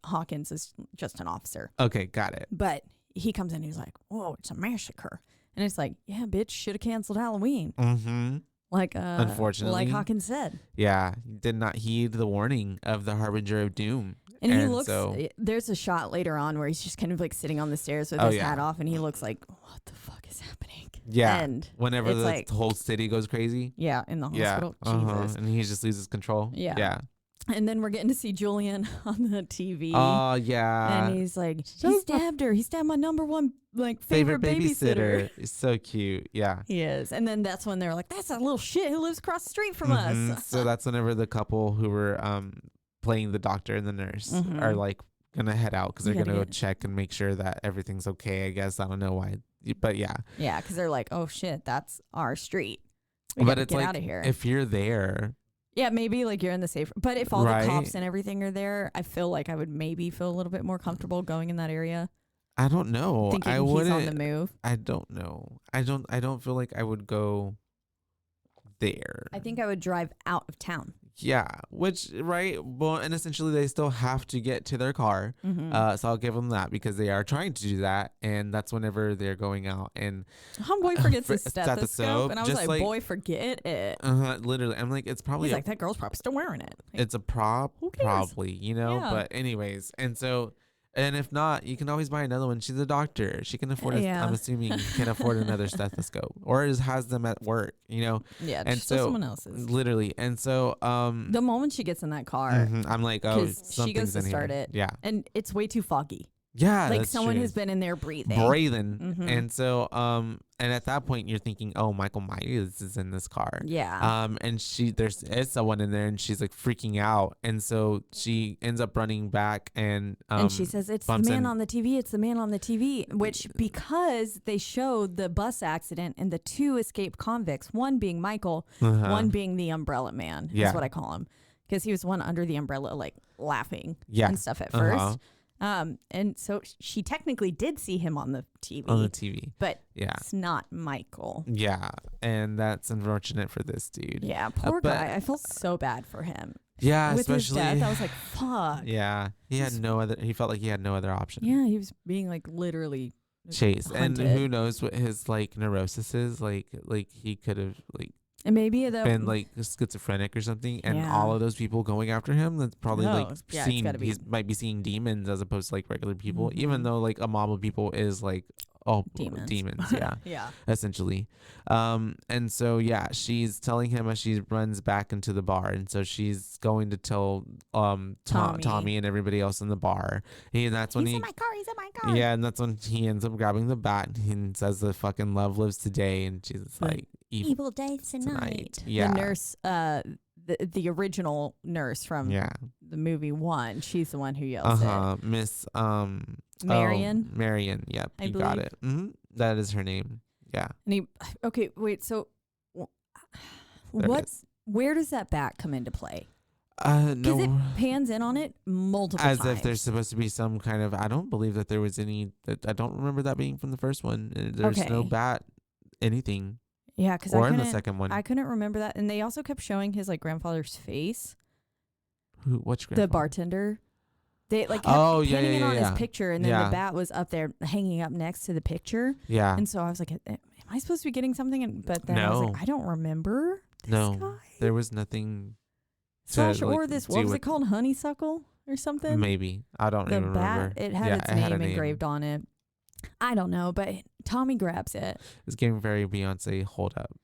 Hawkins is just an officer. Okay, got it. But he comes in, and he's like, "Whoa, it's a massacre." And it's like, yeah, bitch, should have canceled Halloween. Like, unfortunately, like Hawkins said. Yeah, did not heed the warning of the Harbinger of Doom. And he looks, there's a shot later on where he's just kind of like sitting on the stairs with his hat off, and he looks like, what the fuck is happening? Yeah. And whenever the whole city goes crazy. Yeah, in the hospital. Yeah. Jesus. And he just loses control. Yeah. Yeah. And then we're getting to see Julian on the TV. Oh, yeah. And he's like, he stabbed her. He stabbed my number one favorite babysitter. It's so cute. Yeah. He is. And then that's when they're like, that's that little shit who lives across the street from us. So that's whenever the couple who were playing the doctor and the nurse are like going to head out because they're going to go check and make sure that everything's okay, I guess. I don't know why. But yeah. Yeah, because they're like, oh, shit, that's our street. But it's get like, out of here. If you're there. Yeah, maybe like you're in the safe. But if all the cops and everything are there, I feel like I would maybe feel a little bit more comfortable going in that area. I don't know. Thinking he's on the move. I don't know. I don't feel like I would go there. I think I would drive out of town. Yeah, well, and essentially they still have to get to their car. So I'll give them that because they are trying to do that, and that's whenever they're going out. And homeboy forgets his stethoscope, and I was like, boy, forget it. Literally, I'm like, it's probably he's like, that girl's probably still wearing it. It's a prop, probably, Yeah. But anyways, and so. And if not, you can always buy another one. She's a doctor. She can afford I'm assuming can afford another stethoscope, or has them at work, Yeah, and so someone else's. Literally. And so the moment she gets in that car, I'm like, oh, she goes to start here. it. Yeah. And it's way too foggy. Yeah, like someone has been in there breathing. And so and at that point you're thinking, oh, Michael Myers is in this car. Yeah. And there's someone in there, and she's like freaking out, and so she ends up running back, and she says, it's the man on the TV, it's the man on the TV, which because they showed the bus accident and the two escaped convicts, one being Michael, one being the umbrella man, is what I call him, because he was one under the umbrella like laughing and stuff at first. And so she technically did see him on the TV. But it's not Michael. Yeah, and that's unfortunate for this dude. Yeah, poor guy. I felt so bad for him. Yeah, with especially his death, I was like, fuck. Yeah, he felt like he had no other option. Yeah, he was being like literally chased, hunted. And who knows what his like neurosis is. Like he could have like. And maybe been like schizophrenic or something, and all of those people going after him, that's probably he might be seeing demons as opposed to like regular people, even though like a mob of people is like all demons. Yeah. Yeah. Essentially. And so yeah, she's telling him as she runs back into the bar, and so she's going to tell Tommy and everybody else in the bar. And that's when He's in my car. yeah, and that's when he ends up grabbing the bat and says the fucking love lives today, and she's like evil day tonight. Yeah. The nurse, the original nurse from the movie 1, she's the one who yells it. Miss Marion. Marion, yep, you got it. That is her name. Yeah. And okay, wait. So, where does that bat come into play? Because no, it pans in on it multiple as times. if there's supposed to be some kind of. I don't believe that there was any. That I don't remember that being from the first one. There's no bat, anything. Yeah, because or in the second one, I couldn't remember that, and they also kept showing his like grandfather's face. Which grandfather? The bartender. They like kept pinning it on his picture, and then the bat was up there hanging up next to the picture. Yeah. And so I was like, am I supposed to be getting something? But then I was like, I don't remember this guy. There was nothing. Or this, what was it called? Honeysuckle or something? Maybe. I don't even remember. It had its name engraved on it. I don't know, but Tommy grabs it. It's getting very Beyonce, hold up.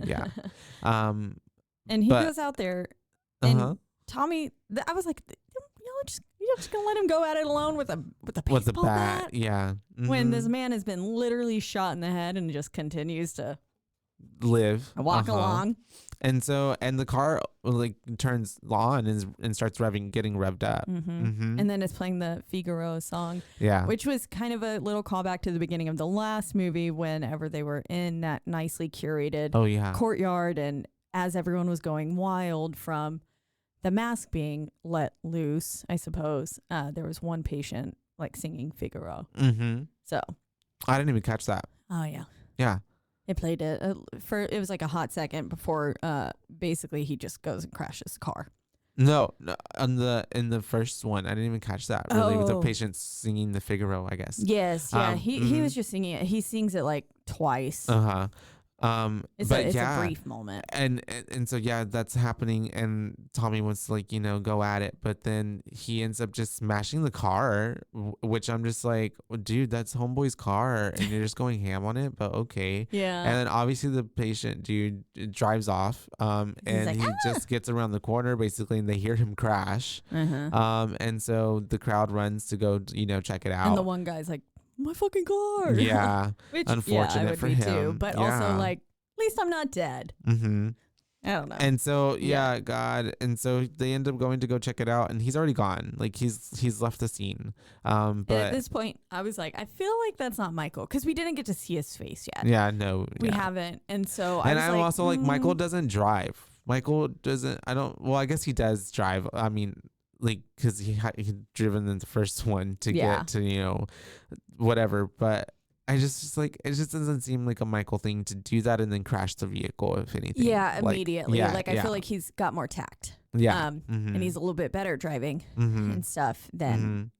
Yeah. And he goes out there, and Tommy, I was like, you're just gonna let him go at it alone with a baseball bat? Yeah. When this man has been literally shot in the head and just continues to walk along. And so, and the car like turns on and starts getting revved up. And then it's playing the Figaro song. Yeah. Which was kind of a little callback to the beginning of the last movie whenever they were in that nicely curated courtyard. And as everyone was going wild from the mask being let loose, I suppose, there was one patient like singing Figaro. So. I didn't even catch that. Oh, yeah. Yeah. It played it it was like a hot second before basically he just goes and crashes the car. No, in the first one, I didn't even catch that really with the patient singing the Figaro, I guess. Yes, yeah. He was just singing it. He sings it like twice. It's a brief moment. And so yeah, that's happening, and Tommy wants to like, go at it, but then he ends up just smashing the car, which I'm just like, dude, that's homeboy's car and you're just going ham on it, but okay. Yeah. And then obviously the patient dude drives off, and like, he just gets around the corner basically, and they hear him crash. And so the crowd runs to go, check it out. And the one guy's like, my fucking car. Yeah. Which, unfortunate for him. Too, but also like, at least I'm not dead. I don't know. And so God. And so they end up going to go check it out, and he's already gone. Like he's left the scene. But at this point, I was like, I feel like that's not Michael, because we didn't get to see his face yet. Yeah, no, we haven't. And so I'm also like, Michael doesn't drive. Michael doesn't. Well, I guess he does drive. I mean, like, because he'd driven in the first one to get to whatever, but I just like, it just doesn't seem like a Michael thing to do that and then crash the vehicle, if anything. Yeah, immediately. I feel like he's got more tact. Yeah. And he's a little bit better driving and stuff than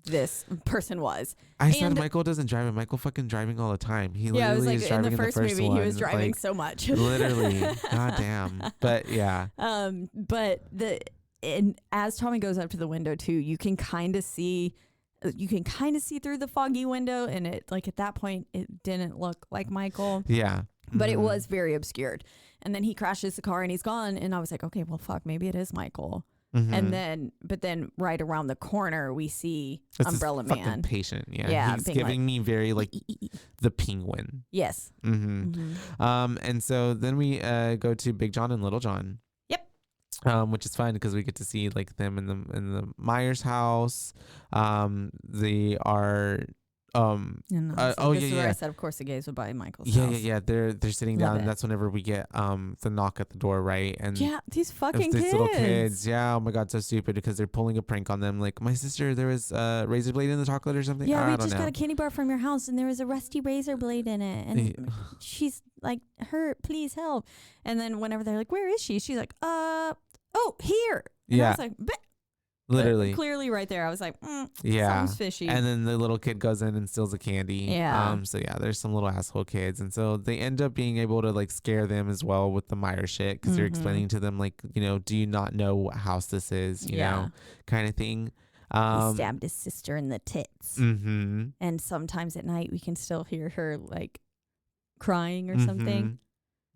this person was. I said Michael doesn't drive, and Michael fucking driving all the time. He literally is driving in the first movie. He was driving so much. Literally. Goddamn. But yeah. And as Tommy goes up to the window too, you can kind of see through the foggy window, and it, like, at that point it didn't look like Michael. Yeah. But it was very obscured. And then he crashes the car and he's gone, and I was like, okay, well, fuck, maybe it is Michael. And then right around the corner we see Umbrella Man. Fucking patient. Yeah. He's giving me very like the Penguin. Yes. And so then we go to Big John and Little John. Which is fun because we get to see like them in the Myers house. They are I said, of course, the gays would buy Michael's house. Yeah. They're sitting down, and that's whenever we get the knock at the door, right? And these fucking these kids. little kids. Yeah, oh my god, so stupid because they're pulling a prank on them. Like, my sister, there was a razor blade in the chocolate or something. Yeah, we just got a candy bar from your house, and there was a rusty razor blade in it, and she's like, hurt, please help. And then whenever they're like, where is she? She's like, here. And I was like, literally, clearly right there. I was like, something's fishy. And then the little kid goes in and steals the candy. Yeah. So yeah, there's some little asshole kids, and so they end up being able to like scare them as well with the Meyer shit, because they're explaining to them like, do you not know what house this is? You know, kind of thing. He stabbed his sister in the tits. Mm-hmm. And sometimes at night we can still hear her like crying or something.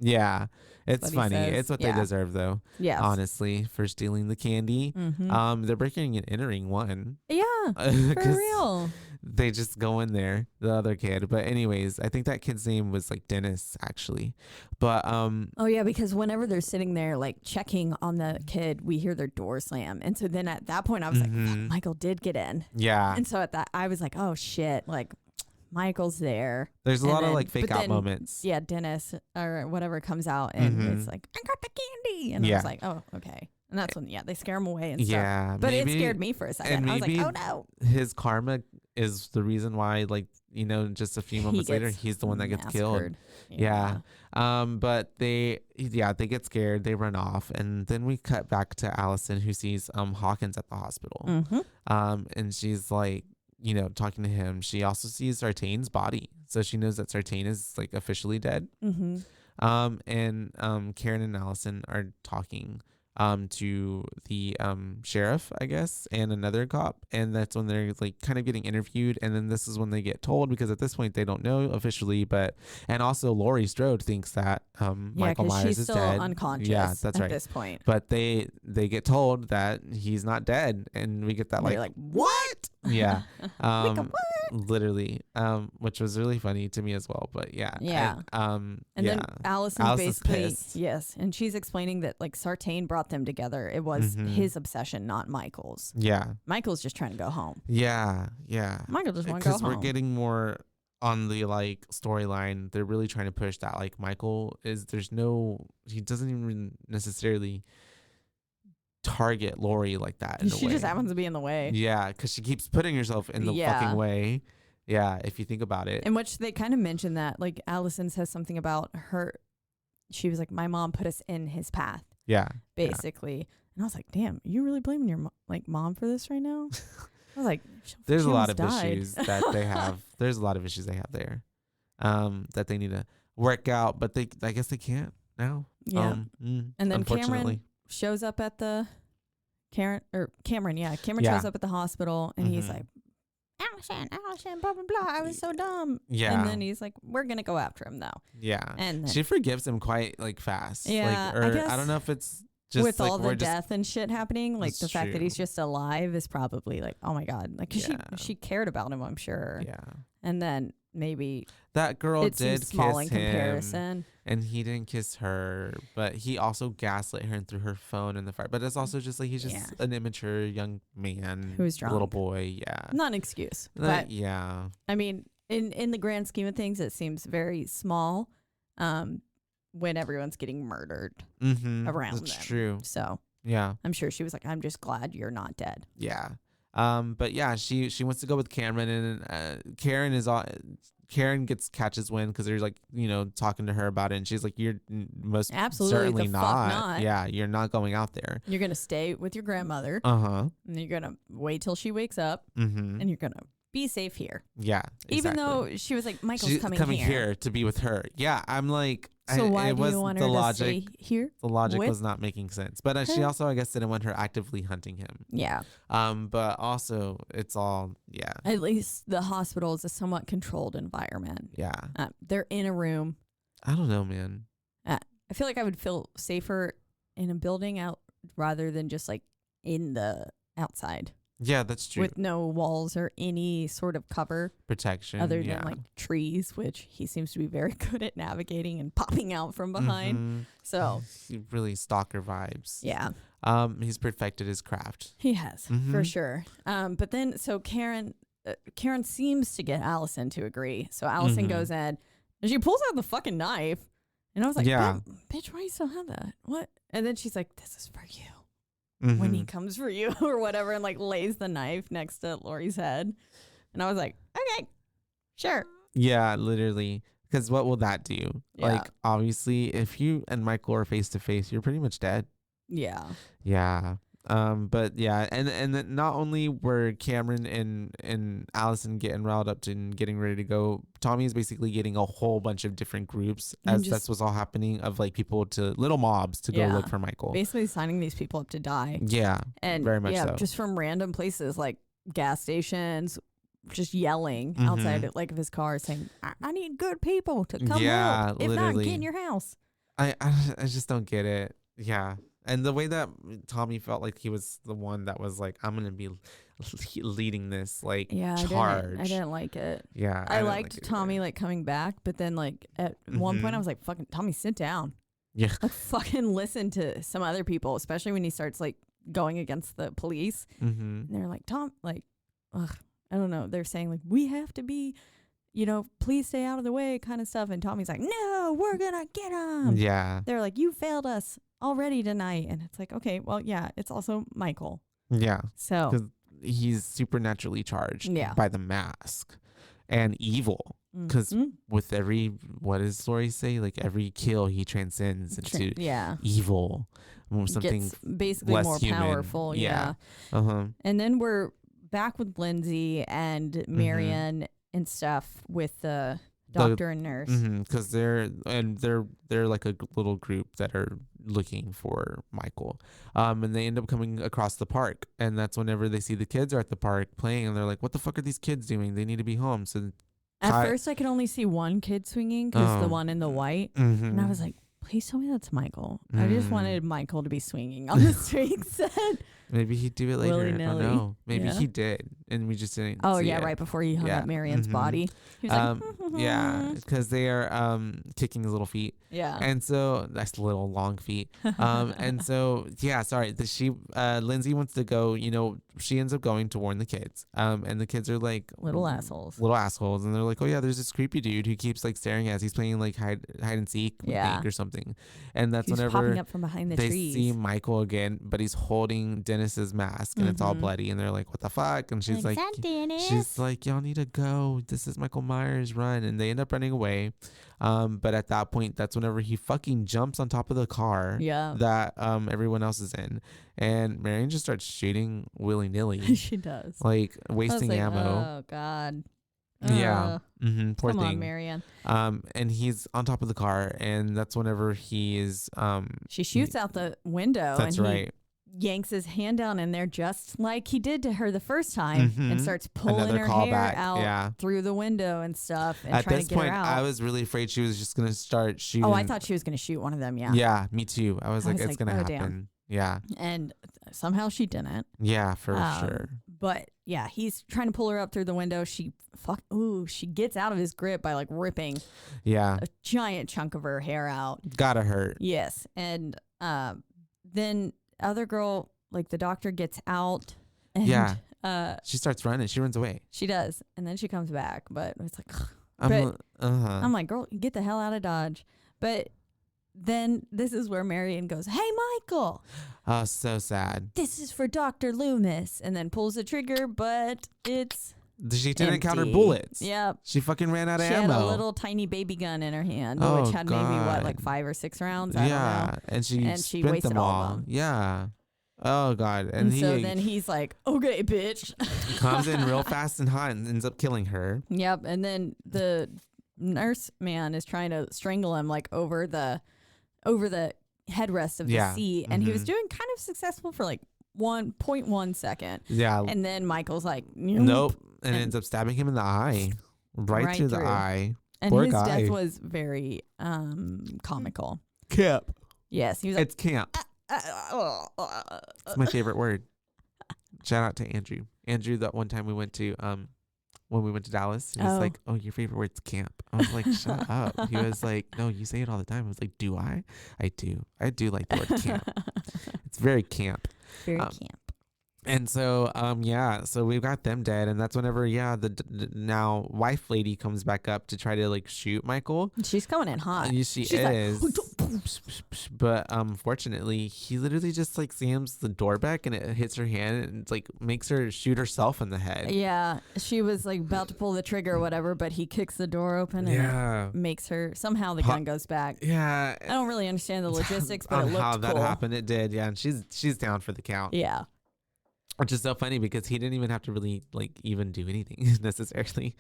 Yeah, it's funny. Says. It's what they deserve, though. Yeah, honestly, for stealing the candy. They're breaking and entering one. Yeah, for real. They just go in there, the other kid. But anyways, I think that kid's name was like Dennis, actually. But oh yeah, because whenever they're sitting there like checking on the kid, we hear their door slam, and so then at that point I was like, Michael did get in. Yeah, and so at that I was like, oh shit, like. Michael's there. There's a lot of like fake out moments. Yeah, Dennis or whatever comes out and it's like, I got the candy. And I was like, oh, okay. And that's when, they scare him away and stuff. Yeah. But it scared me for a second. I was like, oh no. His karma is the reason why, like, just a few moments later, he's the one that gets killed. Yeah. But they get scared. They run off. And then we cut back to Allison, who sees Hawkins at the hospital. And she's like, talking to him. She also sees Sartain's body, so she knows that Sartain is like officially dead. And Karen and Allison are talking to the sheriff, I guess, and another cop, and that's when they're like kind of getting interviewed. And then this is when they get told, because at this point they don't know officially, and also Laurie Strode thinks that Michael Myers is dead. She's still unconscious. Yeah, that's right. At this point, but they get told that he's not dead, and we get that like what? Yeah, literally, which was really funny to me as well. But and then Allison's basically pissed. Yes, and she's explaining that like Sartain brought them together. It was his obsession, not Michael's. Yeah, Michael's just trying to go home. Yeah. Michael just wants to go home. Because we're getting more on the like storyline. They're really trying to push that like Michael is. He doesn't even necessarily target Laurie like that. She just happens to be in the way. Yeah, because she keeps putting herself in the fucking way. Yeah, if you think about it. In which they kind of mention that, like Allison says something about her. She was like, my mom put us in his path. Yeah, basically. Yeah. And I was like, damn, you really blaming your mom for this right now? I was like, there's a lot of issues that they have. There's a lot of issues they have there, that they need to work out, but I guess they can't now. Yeah. And then Cameron shows up at the Cameron shows up at the hospital, and he's like, Allison, blah blah blah, I was so dumb. Yeah. And then he's like, we're gonna go after him though. Yeah. And she forgives him quite like fast. Yeah. I don't know if it's just with all the death and shit happening, like the fact that he's just alive is probably like, oh my god, like she cared about him, I'm sure. Yeah. And then maybe that girl did small kiss in comparison, and he didn't kiss her, but he also gaslit her and threw her phone in the fire. But it's also just like he's just an immature young man who's drunk, little boy. Yeah, not an excuse. But yeah, I mean, in the grand scheme of things, it seems very small. When everyone's getting murdered around them. That's true. So yeah, I'm sure she was like, I'm just glad you're not dead. Yeah. But yeah, she wants to go with Cameron, and Karen catches wind because they're like, talking to her about it, and she's like, you're most absolutely certainly not. Yeah, you're not going out there. You're gonna stay with your grandmother. And you're gonna wait till she wakes up, and you're gonna be safe here. Yeah, exactly. Even though she was like, Michael's coming here to be with her. Yeah, I'm like, so why do you want her to stay here? The logic was not making sense. But she also, I guess, didn't want her actively hunting him. Yeah. But also, it's all, At least the hospital is a somewhat controlled environment. Yeah. They're in a room. I don't know, man. I feel like I would feel safer in a building out rather than just like in the outside. Yeah, that's true. With no walls or any sort of cover. Protection. Other than like trees, which he seems to be very good at navigating and popping out from behind. So really stalker vibes. Yeah. He's perfected his craft. He has, for sure. But then so Karen seems to get Allison to agree. So Allison goes in and she pulls out the fucking knife. And I was like, bitch, why you still have that? What? And then she's like, this is for you. When he comes for you or whatever, and like lays the knife next to Laurie's head. And I was like, okay, sure. Yeah, literally. Because what will that do? Yeah. Like, obviously, if you and Michael are face to face, you're pretty much dead. Yeah. Yeah. But yeah, and then not only were Cameron and Allison getting riled up and getting ready to go, Tommy is basically getting a whole bunch of different groups as that's what's all happening of like people to little mobs to go look for Michael. Basically signing these people up to die. Yeah, and very much so. Just from random places like gas stations, just yelling outside of, like, of his car saying, I need good people to come help. If literally. not, get in your house. I just don't get it. Yeah. And the way that Tommy felt like he was the one that was like, I'm going to be leading this like charge. I didn't like it. Yeah. I liked Tommy like coming back, but then like at one point I was like, fucking Tommy, sit down. Yeah. Like, fucking listen to some other people, especially when he starts like going against the police. And they're like, Tom, like, ugh, I don't know. They're saying like, we have to be, please stay out of the way kind of stuff. And Tommy's like, no, we're going to get him. Yeah. They're like, you failed us already tonight. And it's like, okay, well, yeah, it's also Michael. Yeah. So 'cause he's supernaturally charged by the mask and evil. Because with every, what does Story say? Like every kill, he transcends into evil. Something gets basically less more human. powerful. Yeah. And then we're back with Lindsay and Marianne and stuff with the doctor and nurse. Because they're like a little group that are looking for Michael. And they end up coming across the park. And that's whenever they see the kids are at the park playing. And they're like, what the fuck are these kids doing? They need to be home. So at first I could only see one kid swinging because the one in the white. And I was like, please tell me that's Michael. I just wanted Michael to be swinging on the swing set. Maybe he'd do it later. Willy-nilly. I don't know. Maybe he did, and we just didn't. See it. Right before he hung up Marianne's body. He was like, because they are kicking his little feet. Yeah, and so that's little long feet. And so sorry. Lindsay wants to go. She ends up going to warn the kids. And the kids are like little assholes, and they're like, oh yeah, there's this creepy dude who keeps like staring at us. He's playing like hide and seek, or something. And that's whenever popping up from behind the trees. See Michael again, but he's holding Dennis's mask and it's all bloody, and they're like, what the fuck? And she's like y'all need to go, this is Michael Myers, run. And they end up running away. But at that point, that's whenever he fucking jumps on top of the car that everyone else is in, and Marion just starts shooting willy-nilly. She does, like wasting ammo. Oh god. Poor Come thing. on, Marianne. And he's on top of the car, and that's whenever he is she shoots out the window. That's and right. Yanks his hand down in there just like he did to her the first time, and starts pulling her hair out through the window and stuff, and at trying this to get point her out. I was really afraid she was just gonna start shooting. Oh, I thought she was gonna shoot one of them. Yeah, me too. I was like, it's gonna happen. Damn. Yeah, and somehow she didn't. Yeah, for sure. But yeah, he's trying to pull her up through the window. She gets out of his grip by like ripping a giant chunk of her hair out. Gotta hurt. Yes. And then other girl, like the doctor, gets out. And, she starts running. She runs away. She does. And then she comes back. But it's like, I'm like, girl, get the hell out of Dodge. But then this is where Marion goes, hey, Michael. Oh, so sad. This is for Dr. Loomis. And then pulls the trigger, but it's she didn't encounter bullets. Yep. She fucking ran out of ammo. She had a little tiny baby gun in her hand, which had maybe, like 5 or 6 rounds? I don't know. And she wasted them all. Yeah. Oh, God. And so then he's like, okay, bitch. He comes in real fast and hot and ends up killing her. Yep. And then the nurse man is trying to strangle him like over the headrest of the seat. And he was doing kind of successful for like 1.1 second. Yeah. And then Michael's like, nope. And ends up stabbing him in the eye. Right through the eye. And Poor his guy. death was very comical. Camp. Yes. He was like, it's camp. It's my favorite word. Shout out to Andrew. Andrew, that one time we went to when we went to Dallas, he was like, oh, your favorite word's camp. I was like, shut up. He was like, no, you say it all the time. I was like, do I? I do like the word camp. It's very camp. Very camp. And so, so we've got them dead, and that's whenever, the now wife lady comes back up to try to like shoot Michael. She's coming in hot. She's is. Like, But fortunately, he literally just like slams the door back and it hits her hand and like makes her shoot herself in the head. Yeah, she was like about to pull the trigger or whatever, but he kicks the door open and it makes her, somehow the gun goes back. Yeah. I don't really understand the logistics, but it looked how that cool. happened. It did. Yeah. And she's down for the count. Yeah. Which is so funny because he didn't even have to really like even do anything necessarily.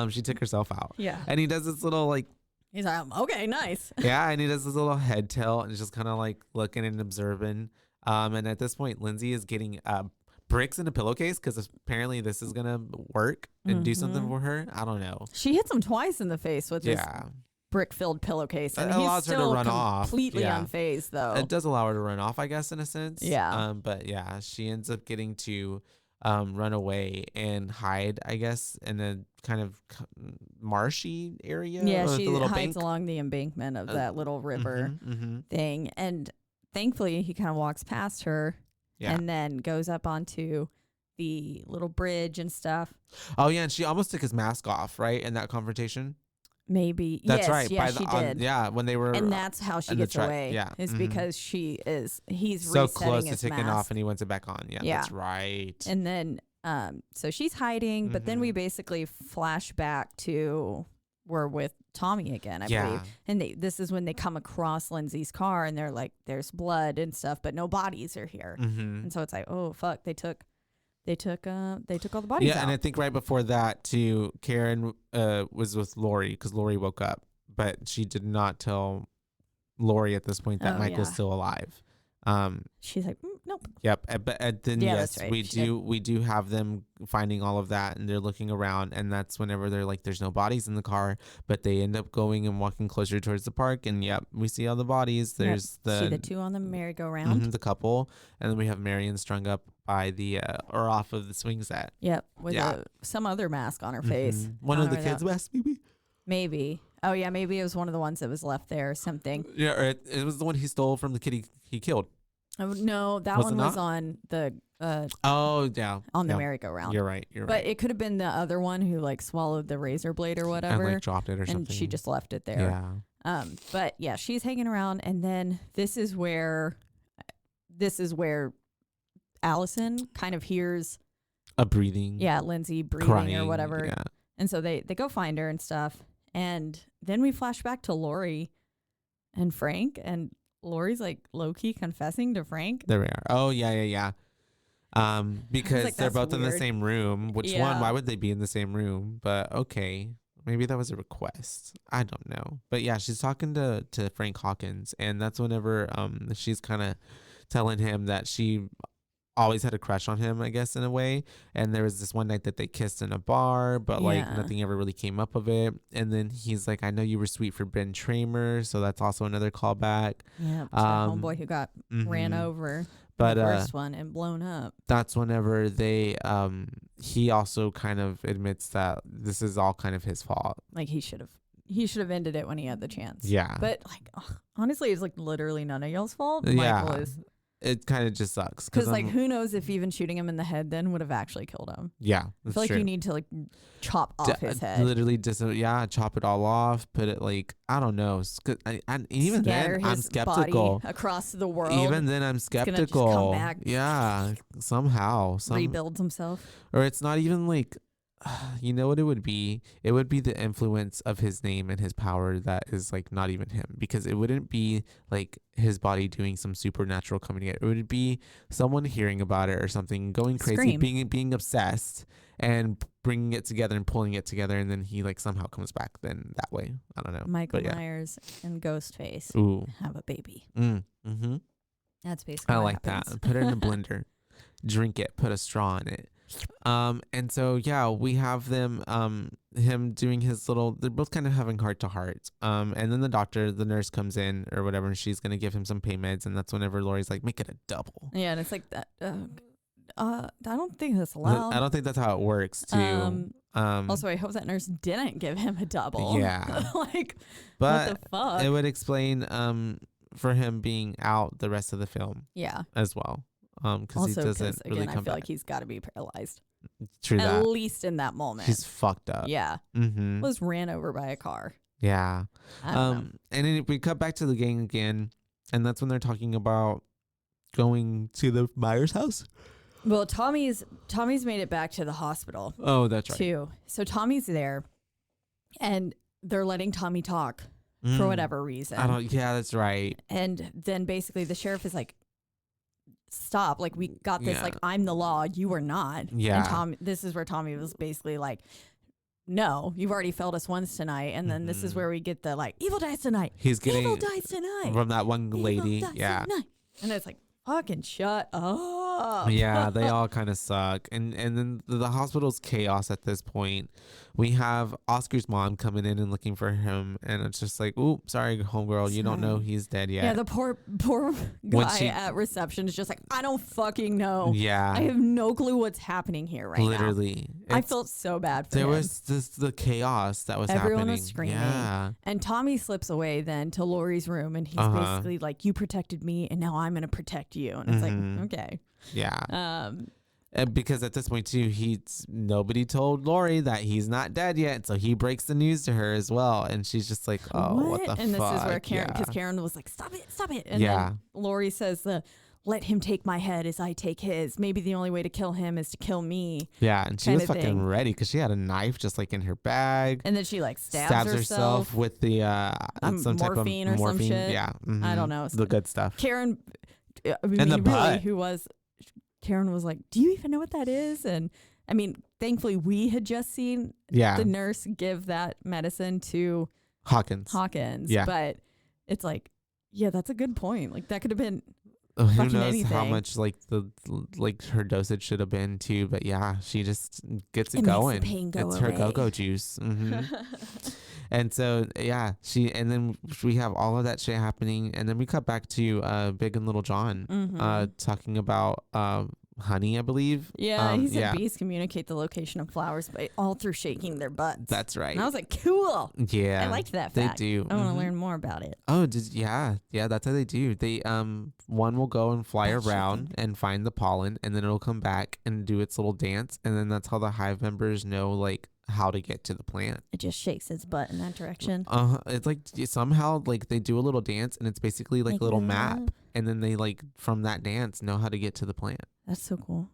She took herself out. Yeah. And he does this little like, he's like, okay, nice. yeah, and he does this little head tilt and is just kind of like looking and observing. And at this point, Lindsay is getting bricks in a pillowcase because apparently this is gonna work and do something for her. I don't know. She hits him twice in the face with this brick-filled pillowcase, and it allows he's her to still run off. completely unfazed, though. It does allow her to run off, I guess, in a sense. Yeah. But yeah, she ends up getting to run away and hide, I guess, in a kind of marshy area. Yeah, or she the little hides bank. along the embankment of that little river thing, and thankfully he kind of walks past her and then goes up onto the little bridge and stuff. Oh yeah, and she almost took his mask off, right, in that confrontation. Maybe. That's yes, right. Yeah, she did. When they were, and that's how she gets away. Yeah, is because he's so resetting close to his taking mask. off, and he wants it back on. Yeah, that's right. And then, so she's hiding, but then we basically flash back to we're with Tommy again, I believe. And this is when they come across Lindsay's car, and they're like, "There's blood and stuff, but no bodies are here." And so it's like, "Oh fuck, they took all the bodies out." Yeah, and I think right before that, too, Karen was with Lori because Lori woke up, but she did not tell Lori at this point that Michael's still alive. She's like, nope. Yep. But then yes, right. we do have them finding all of that, and they're looking around, and that's whenever they're like, "There's no bodies in the car," but they end up going and walking closer towards the park, and we see all the bodies. There's see the two on the merry-go-round, the couple, and then we have Marion strung up by the or off of the swing set. Yep, with some other mask on her face. One of the kids' masks, maybe. Oh yeah, maybe it was one of the ones that was left there or something. Yeah, or it was the one he stole from the kid he killed. Oh no, that one was on the on the merry-go-round. You're right. But it could have been the other one who like swallowed the razor blade or whatever and like dropped it or something. And she just left it there. Yeah. But yeah, she's hanging around, and then this is where Allison kind of hears a breathing. Yeah, Lindsay breathing crying, or whatever. Yeah. And so they go find her and stuff. And then we flash back to Lori and Frank, and Lori's like low-key confessing to Frank. There we are. Oh, yeah. Because like, they're both weird. in the same room. Which one? Why would they be in the same room? But okay. Maybe that was a request. I don't know. But yeah, she's talking to Frank Hawkins, and that's whenever she's kind of telling him that she always had a crush on him, I guess, in a way. And there was this one night that they kissed in a bar, but like nothing ever really came up of it. And then he's like, "I know you were sweet for Ben Tramer," so that's also another callback. Yeah, homeboy who got ran over. But the first one and blown up. That's whenever they he also kind of admits that this is all kind of his fault. Like he should have ended it when he had the chance. Yeah. But like honestly, it's like literally none of y'all's fault. Yeah. Michael is. It kind of just sucks. Because like who knows if even shooting him in the head then would have actually killed him. Yeah. I feel like you need to like chop off his head. Literally chop it all off, put it like, I don't know. And even Scatter then I'm skeptical. Body across the world. Even then I'm skeptical. Just come back. Yeah. Somehow. Rebuilds himself. Or it's not even like, you know what it would be? It would be the influence of his name and his power that is like not even him, because it wouldn't be like his body doing some supernatural coming together. It would be someone hearing about it or something, going crazy, being obsessed and bringing it together and pulling it together, and then he like somehow comes back then that way. I don't know. Michael Myers and Ghostface have a baby. Mm-hmm. That's basically I what like happens. that. Put it in a blender, drink it, put a straw in it. And so we have him doing his little, they're both kind of having heart to heart. And then the nurse comes in or whatever, and she's gonna give him some pain meds, and that's whenever Lori's like, "Make it a double." Yeah, and it's like that. I don't think that's allowed. I don't think that's how it works too. Also, I hope that nurse didn't give him a double. Yeah. Like, but what the fuck? It would explain for him being out the rest of the film. Yeah. As well. Because he doesn't really come back. I feel like he's got to be paralyzed. True that. At least in that moment. He's fucked up. Yeah. Mm-hmm. Was ran over by a car. Yeah. I don't know. And then we cut back to the gang again, and that's when they're talking about going to the Myers house. Well, Tommy's made it back to the hospital. Oh, that's right. Too. So Tommy's there, and they're letting Tommy talk for whatever reason. Yeah, that's right. And then basically the sheriff is like, stop. Like, we got this. Yeah. Like, I'm the law. You are not. Yeah. And this is where Tommy was basically like, no, you've already failed us once tonight. And then this is where we get the like, evil dies tonight. He's getting evil dies tonight. from that one lady. Evil dies Yeah. tonight. And it's like, fucking shut up. Yeah, they all kind of suck. And then the hospital's chaos at this point. We have Oscar's mom coming in and looking for him, and it's just like, ooh, sorry, homegirl, you don't know he's dead yet. Yeah, the poor guy at reception is just like, I don't fucking know. Yeah. I have no clue what's happening here right now. Literally. I felt so bad for there him. was the chaos that was Everyone happening. was screaming. Yeah. And Tommy slips away then to Lori's room, and he's basically like, you protected me, and now I'm going to protect you. And it's like, okay. Yeah. And because at this point too, nobody told Lori that he's not dead yet, so he breaks the news to her as well, and she's just like, "Oh, what the fuck?" And this is where Karen, because Karen was like, "Stop it!" And then Lori says, "Let him take my head as I take his. Maybe the only way to kill him is to kill me." Yeah, and she was fucking ready because she had a knife just like in her bag, and then she like stabs herself with the some type of morphine or some shit. Yeah, I don't know, the good stuff. Karen, I mean, and the really, butt. Karen was like, "Do you even know what that is?" And I mean, thankfully, we had just seen the nurse give that medicine to Hawkins. Yeah. But it's like, yeah, that's a good point. Like, that could have been who knows anything. how much like her dosage should have been too, but yeah, she just gets it Makes going. the pain go it's away. her go-go juice. And so yeah, and then we have all of that shit happening, and then we cut back to Big and Little John talking about honey, I believe. Yeah, he said bees communicate the location of flowers by all through shaking their butts. That's right. And I was like, cool. Yeah, I liked that fact. They do. I want to learn more about it. Oh, yeah, that's how they do. They one will go and fly around and find the pollen, and then it'll come back and do its little dance, and then that's how the hive members know like how to get to the plant. It just shakes its butt in that direction. It's like somehow like they do a little dance, and it's basically like a little map, and then they like from that dance know how to get to the plant. That's so cool.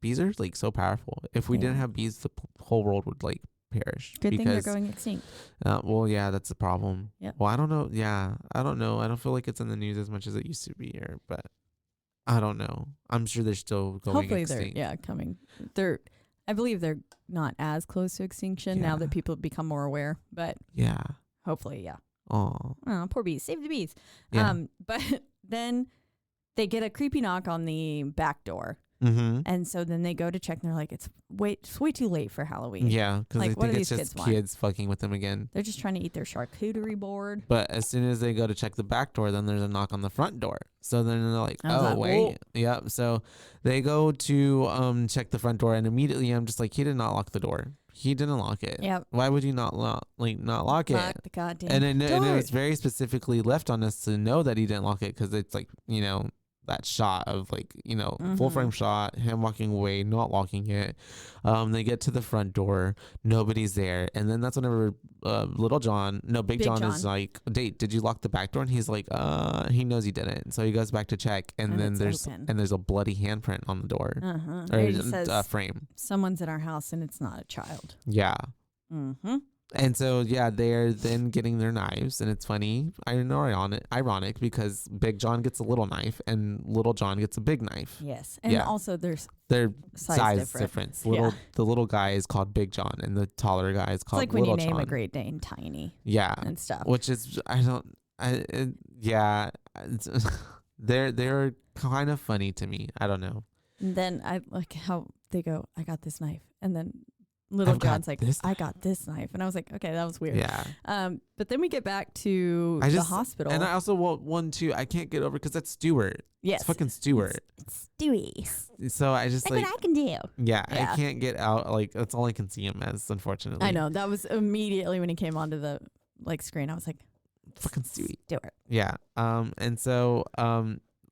Bees are like so powerful. If we didn't have bees, the whole world would like perish. Good thing they're going extinct. Well, yeah, that's the problem. Yeah. Well, I don't know. Yeah, I don't know. I don't feel like it's in the news as much as it used to be here, but I don't know. I'm sure they're still going Hopefully extinct. they're coming. I believe they're not as close to extinction now that people become more aware, but hopefully, Oh, poor bees. Save the bees. Yeah. But then they get a creepy knock on the back door. And so then they go to check and they're like, it's way too late for Halloween. Yeah, because like, I think it's just kids fucking with them again. They're just trying to eat their charcuterie board. But as soon as they go to check the back door, then there's a knock on the front door. So then they're like, oh, wait. Whoa. Yep. So they go to check the front door, and immediately I'm just like, he did not lock the door. He didn't lock it. Yep. Why would you not lock it? Lock the goddamn and door. And it was very specifically left on us to know that he didn't lock it, because it's like, that shot of like, full frame shot, him walking away, not locking it. They get to the front door, nobody's there, and then that's whenever Big John is like, did you lock the back door? And he's like, he knows he didn't, so he goes back to check, and then there's a bloody handprint on the door, or frame. Someone's in our house and it's not a child. Yeah. And so, they're then getting their knives, and it's funny, ironic, because Big John gets a little knife and Little John gets a big knife. Yes, and also there's their size difference. The little guy is called Big John, and the taller guy is called Little John. It's like when you name a Great Dane Tiny. Yeah, and stuff. Which is they're kind of funny to me. I don't know. And then I like how they go, I got this knife, and then Little John's like, I got this knife. And I was like, okay, that was weird. Yeah. But then we get back to the hospital. And I also want one, too. I can't get over because that's Stewart. Yes. It's fucking Stewart. It's Stewie. So I just what I can do. Yeah, I can't get out. Like, that's all I can see him as, unfortunately. I know. That was immediately when he came onto the screen. I was like, fucking Stewie. Stewart. Yeah. And so,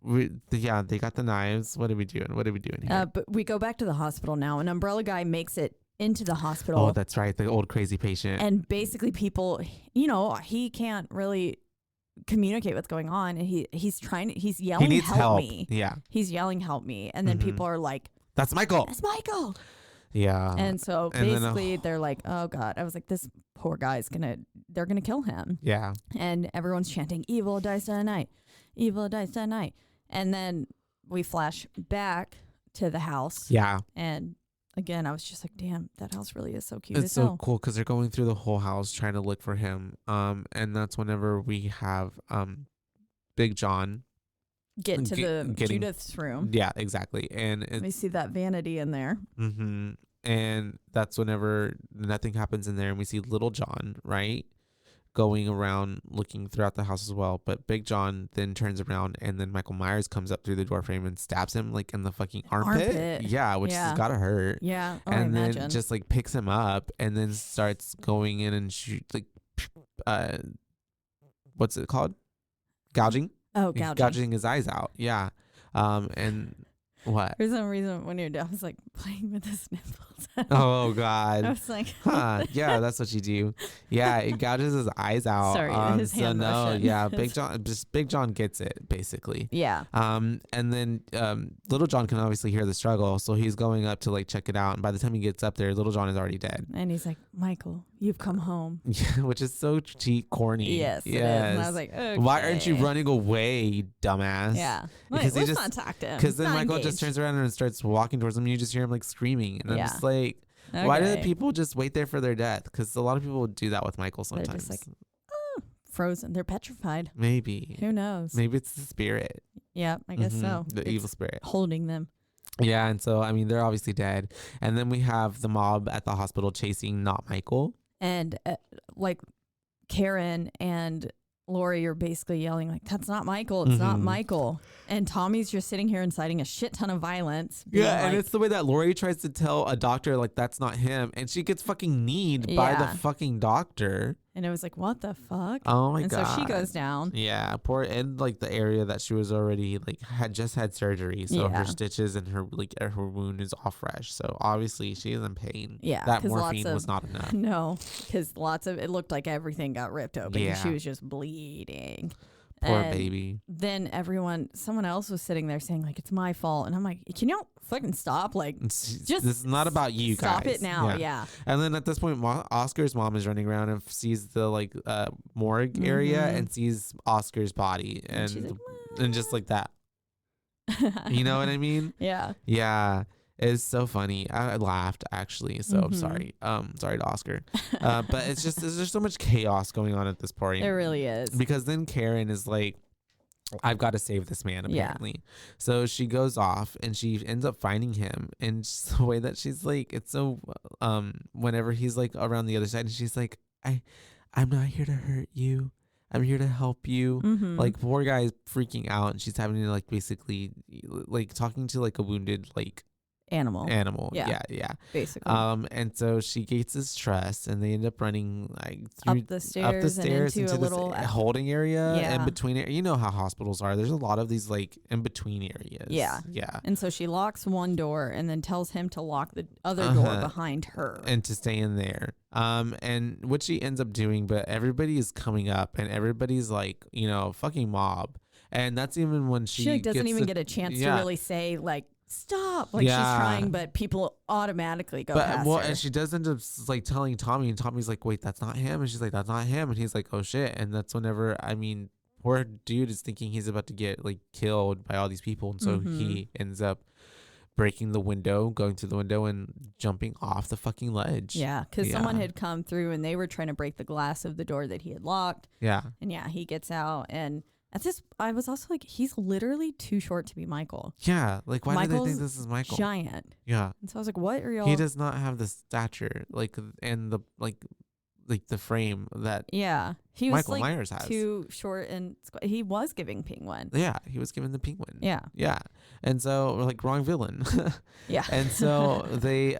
they got the knives. What are we doing? Here? But we go back to the hospital now. An umbrella guy makes it into the hospital. Oh, that's right. The old crazy patient. And basically people, he can't really communicate what's going on. And he's yelling, he needs help me. Yeah. He's yelling, help me. And then people are like, that's Michael. That's Michael. Yeah. And so basically they're like, oh God. I was like, this poor guy's they're going to kill him. Yeah. And everyone's chanting, evil dies tonight. Evil dies tonight. And then we flash back to the house. Yeah. And again, I was just like, damn, that house really is so cute. It's so cool because they're going through the whole house trying to look for him. And that's whenever we have Big John get to the Judith's room. Yeah, exactly. And we see that vanity in there. Mm-hmm. And that's whenever nothing happens in there, and we see Little John, right, going around looking throughout the house as well. But Big John then turns around, and then Michael Myers comes up through the door frame and stabs him like in the fucking armpit. Yeah, which has gotta hurt. Yeah, and then just like picks him up and then starts going in and shoot like what's it called? Gouging. Oh, gouging his eyes out. Yeah. And what? For some reason, when you're done, I was like playing with his nipples. Oh God. I was like, yeah, that's what you do. Yeah, it gouges his eyes out. Sorry, his hand motion. Yeah, Big John gets it basically. Yeah. And then Little John can obviously hear the struggle, so he's going up to like check it out. And by the time he gets up there, Little John is already dead. And he's like, Michael, you've come home. Yeah, which is so cheap, corny. Yes, it is. And I was like, okay. Why aren't you running away, you dumbass? Yeah. Because let's not talk to him. Because then Michael just turns around and starts walking towards him, and you just hear him like screaming, and I'm just like. Okay. Why do people just wait there for their death? Because a lot of people do that with Michael sometimes. They're just like, frozen. They're petrified. Maybe. Who knows? Maybe it's the spirit. Yeah, I guess so. The evil spirit. Holding them. Yeah, and so, I mean, they're obviously dead. And then we have the mob at the hospital chasing not Michael. And like Karen and Lori are basically yelling like, that's not Michael. It's not Michael. And Tommy's just sitting here inciting a shit ton of violence. Yeah, and it's the way that Lori tries to tell a doctor like that's not him, and she gets fucking kneed by the fucking doctor. And it was like, what the fuck? Oh my God. And so she goes down. Yeah, poor, in like the area that she was already like had just had surgery, so her stitches and her her wound is all fresh. So obviously she is in pain. Yeah, that morphine was not enough. No, because it looked like everything got ripped open. Yeah, and she was just bleeding. Poor baby. Then someone else was sitting there saying like, it's my fault. And I'm like, can you fucking stop? Like, just this is not about you guys. Stop it now. Yeah. And then at this point, Oscar's mom is running around and sees the like morgue area and sees Oscar's body and like, and just like that. You know what I mean? Yeah. Yeah. It's so funny. I laughed actually. So I'm sorry. Sorry to Oscar. But it's just there's so much chaos going on at this party. It really is. Because then Karen is like, I've got to save this man, apparently. Yeah. So she goes off and she ends up finding him. And just the way that she's like, it's so whenever he's like around the other side and she's like, I'm not here to hurt you. I'm here to help you. Like poor guy's freaking out and she's having to like basically like talking to like a wounded like animal. Yeah. Basically. And so she gains his trust and they end up running like up the stairs into a little holding area in between it. You know how hospitals are. There's a lot of these like in between areas. Yeah. And so she locks one door and then tells him to lock the other door behind her. And to stay in there. And what she ends up doing, but everybody is coming up and everybody's like, fucking mob. And that's even when she doesn't even get a chance to really say like, stop, like she's trying, but people automatically go past her. And she does end up like telling Tommy, and Tommy's like, wait, that's not him, and she's like, that's not him, and he's like, oh shit. And that's whenever, poor dude is thinking he's about to get like killed by all these people, and so he ends up breaking the window, going through the window and jumping off the fucking ledge. Yeah, because someone had come through and they were trying to break the glass of the door that he had locked. Yeah. And he gets out and I was also like, he's literally too short to be Michael. Yeah, like why do they think this is Michael? Giant. Yeah. And so I was like, what are y'all? He does not have the stature, like, and the like the frame that he was Michael Myers has. Too short and he was giving Penguin. Yeah, he was giving the Penguin. Yeah. And so like wrong villain. Yeah. And so they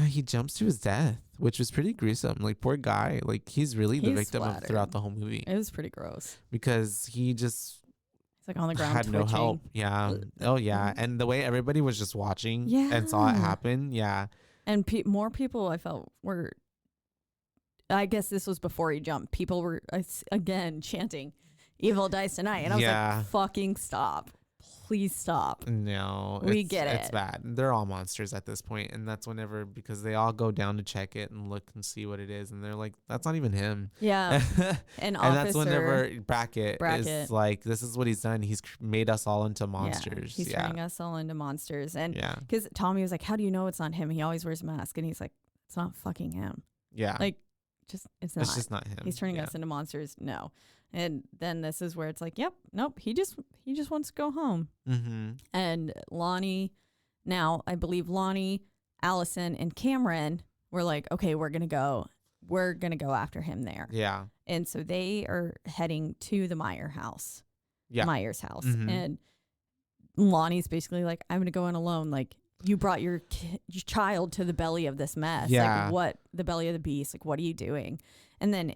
he jumps to his death, which was pretty gruesome. Like poor guy, like he's really the victim of throughout the whole movie. It was pretty gross because he just like on the ground had twitching. No help. Yeah. Oh yeah. And the way everybody was just watching and saw it happen. Yeah. And more people I felt were, I guess this was before he jumped. People were, again, chanting, "Evil dies tonight." And I was like, fucking stop. Please stop. No. It's bad. They're all monsters at this point, and that's whenever, because they all go down to check it and look and see what it is, and they're like, that's not even him. Yeah. And that's whenever Brackett is like, this is what he's done. He's made us all into monsters. He's turning us all into monsters. And yeah. Because Tommy was like, how do you know it's not him? He always wears a mask. And he's like, it's not fucking him. Yeah. Like, it's not. It's just not him. He's turning us into monsters. No. And then this is where it's like, yep, nope. He just wants to go home. Mm-hmm. And Lonnie, now I believe Lonnie, Allison, and Cameron were like, okay, we're gonna go after him there. Yeah. And so they are heading to the Myers house. Yeah. Myers house. Mm-hmm. And Lonnie's basically like, I'm gonna go in alone. Like, you brought your child to the belly of this mess. Yeah. Like, the belly of the beast? Like, what are you doing? And then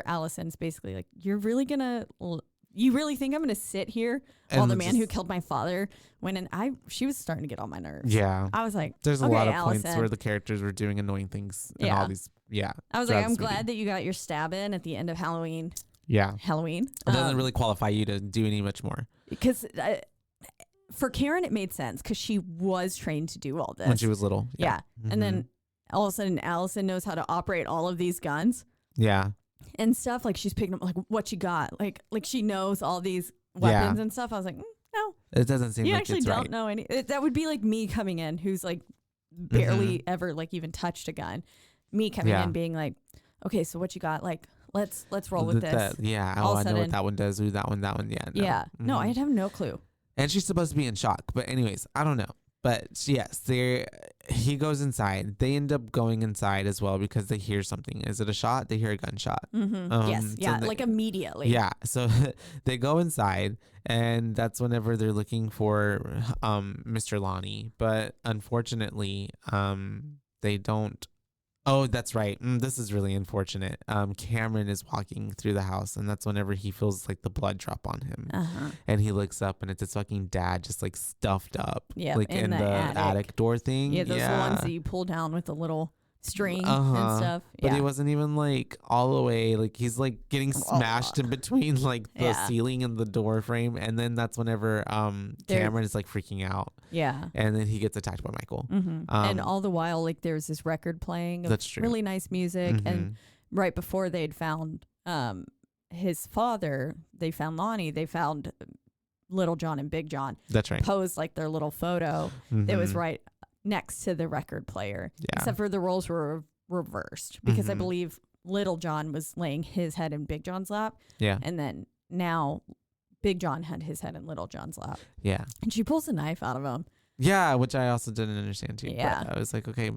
Allison's basically like, you really think I'm gonna sit here while the man who killed my father went in? She was starting to get on my nerves. Yeah. I was like, there's a okay, lot of Allison. points where the characters were doing annoying things and all these. Yeah. I was like, I'm glad that you got your stab in at the end of Halloween. Yeah. Halloween. It doesn't really qualify you to do any much more. Because for Karen, it made sense because she was trained to do all this when she was little. Yeah. Mm-hmm. And then all of a sudden, Allison knows how to operate all of these guns. Yeah. And stuff, like she's picking up like what you got, like she knows all these weapons and stuff. I was like, no, it doesn't seem you like actually it's don't right. know any. That would be like me coming in, who's like barely ever like even touched a gun. Me coming in being like, okay, so what you got? Like, let's roll with this. Yeah, I know what that one does. Ooh, that one. Yeah. No. Yeah, no, I'd have no clue. And she's supposed to be in shock, but anyways, I don't know. But yes, he goes inside. They end up going inside as well because they hear something. Is it a shot? They hear a gunshot. Mm-hmm. Yes. Yeah. So like immediately. Yeah. So they go inside, and that's whenever they're looking for Mr. Lonnie. But unfortunately, they don't. Oh, that's right. This is really unfortunate. Cameron is walking through the house, and that's whenever he feels like the blood drop on him. And he looks up, and it's his fucking dad just like stuffed up, like in the attic door thing. Yeah, those are the ones that you pull down with a little string and stuff. But he wasn't even like all the way. Like he's like getting smashed in between like the ceiling and the door frame. And then that's whenever Cameron is like freaking out. Yeah. And then he gets attacked by Michael. And all the while, like there's this record playing of that's true. Really nice music. And right before they'd found his father, they found Lonnie, they found Little John and Big John. That's right. Posed like their little photo that was right next to the record player. Yeah. Except for the roles were reversed because I believe Little John was laying his head in Big John's lap. Yeah. And then now Big John had his head in Little John's lap. Yeah. And she pulls a knife out of him. Yeah, which I also didn't understand too. Yeah. But I was like, okay,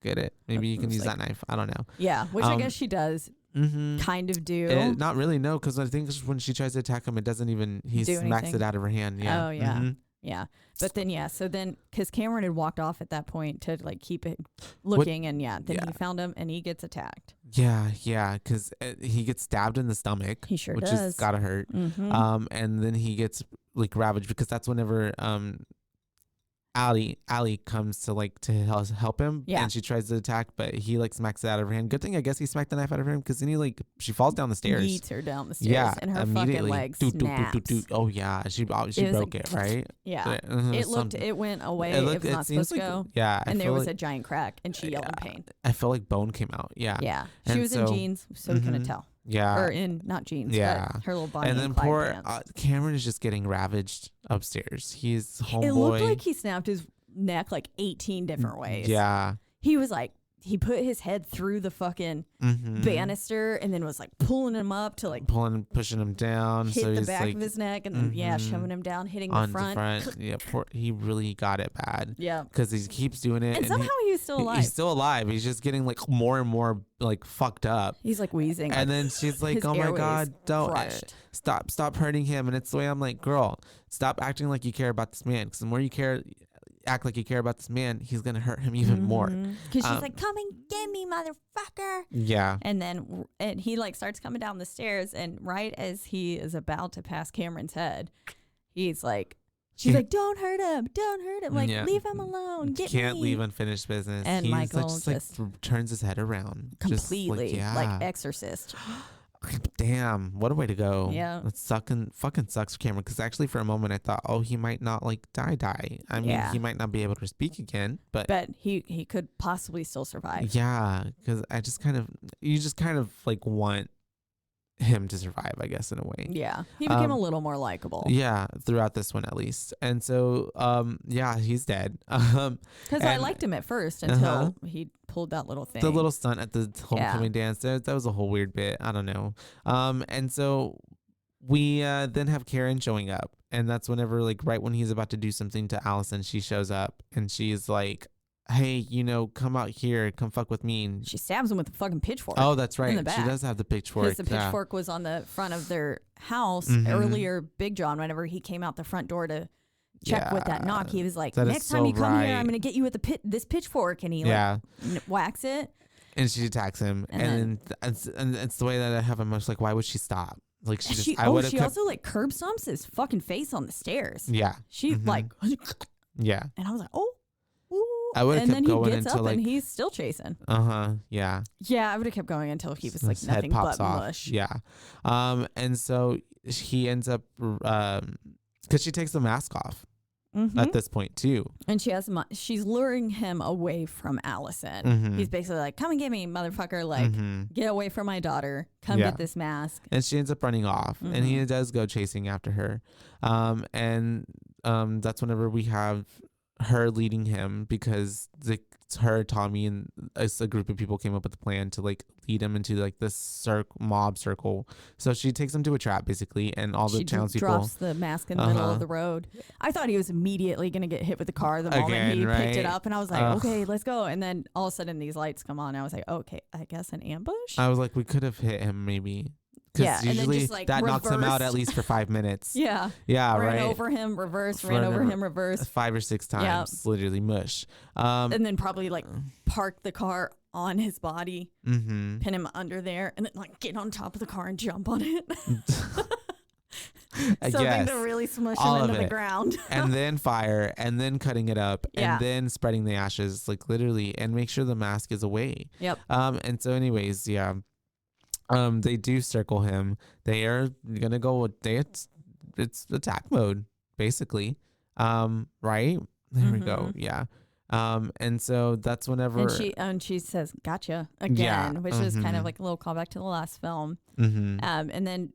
get it. Maybe you can use that knife. I don't know. Yeah, which I guess she does kind of do. Not really, no, because I think when she tries to attack him, it doesn't even, he smacks it out of her hand. Yeah. Oh, yeah. Yeah. But then, so then, because Cameron had walked off at that point to like keep it looking, and then he found him and he gets attacked. Yeah, because he gets stabbed in the stomach. He sure which does. Has gotta hurt. And then he gets like ravaged because that's whenever Allie comes to help him, and she tries to attack, but he like smacks it out of her hand. Good thing I guess he smacked the knife out of her hand because then she falls down the stairs. Yeets her down the stairs, and her fucking leg snaps. Oh yeah, she broke it, right? Yeah, it went away. It was not supposed to go. Yeah, and there was a giant crack, and she yelled in pain. I felt like bone came out. Yeah, she was in jeans, so we couldn't tell. Yeah. Or in, not jeans, but her little body. And then poor Cameron is just getting ravaged upstairs. He's homeboy. It looked like he snapped his neck like 18 different ways. Yeah. He was like, he put his head through the fucking banister and then was like pulling him up to like pushing him down. Hit so the he's back like, of his neck and then shoving him down, hitting the front. Yeah, he really got it bad. Yeah. Because he keeps doing it. And somehow he was still alive. He's still alive. He's just getting like more and more like fucked up. He's like wheezing. And then she's like, oh my God, don't stop hurting him. And it's the way I'm like, girl, stop acting like you care about this man. Because the more you act like you care about this man, he's gonna hurt him even more. Because she's like, come and get me, motherfucker. Yeah. And then he like starts coming down the stairs, and right as he is about to pass Cameron's head, he's like, She's like, don't hurt him. Don't hurt him. Like, Yeah. leave him alone. You Get can't me. leave unfinished business. And He's Michael just turns his head around. completely, Just like Exorcist. Damn, what a way to go. Yeah. It fucking sucks for Cameron, because actually for a moment I thought, oh, he might not like die. I mean, he might not be able to speak again, but he could possibly still survive. yeah, because you just kind of like want him to survive, I guess, in a way. Yeah. He became a little more likable. Yeah, throughout this one at least. And so yeah, he's dead. Because I liked him at first until he pulled that little thing. The little stunt at the homecoming dance. That was a whole weird bit. I don't know. And so we then have Karen showing up, and that's whenever, like, right when he's about to do something to Allison, she shows up and she's like, hey, come out here, come fuck with me. And she stabs him with a fucking pitchfork. Oh, that's right. In the back. She does have the pitchfork. Because the pitchfork was on the front of their house earlier. Big John, whenever he came out the front door to check with that knock, he was like, next time you come here, I'm going to get you with this pitchfork. And he whacks it. And she attacks him. And it's the way that I have him. I was like, why would she stop? Like, she also like curb stomps his fucking face on the stairs. Yeah. She like, yeah. And I was like, oh. I would have kept going until, like, and he's still chasing. Yeah. Yeah, I would have kept going until he was like His nothing head pops but off. mush. Yeah. And so he ends up because she takes the mask off at this point too, and she's luring him away from Allison. He's basically like, come and get me, motherfucker, like get away from my daughter, come get this mask. And she ends up running off, and he does go chasing after her. And that's whenever we have her leading him, because her, Tommy, and a group of people came up with a plan to like lead him into like this mob circle. So she takes him to a trap basically, and all the townspeople. She drops the mask in the middle of the road. I thought he was immediately gonna get hit with the car the moment he picked it up, and I was like, okay, let's go. And then all of a sudden these lights come on, and I was like, okay, I guess an ambush. I was like, we could have hit him maybe. Because usually just, like, that knocks him out at least for 5 minutes. Yeah, right. Ran over him, reverse. Ran over him, reverse. 5 or 6 times, literally mush. And then probably like park the car on his body, pin him under there, and then like get on top of the car and jump on it. Something to really smush him into the ground. And then fire, and then cutting it up, and then spreading the ashes, like literally, and make sure the mask is away. Yep. And so anyways, they do circle him. They are gonna go with it's attack mode Mm-hmm. basically. Right there we go. Yeah. And so that's whenever and she says gotcha again, which is kind of like a little callback to the last film. And then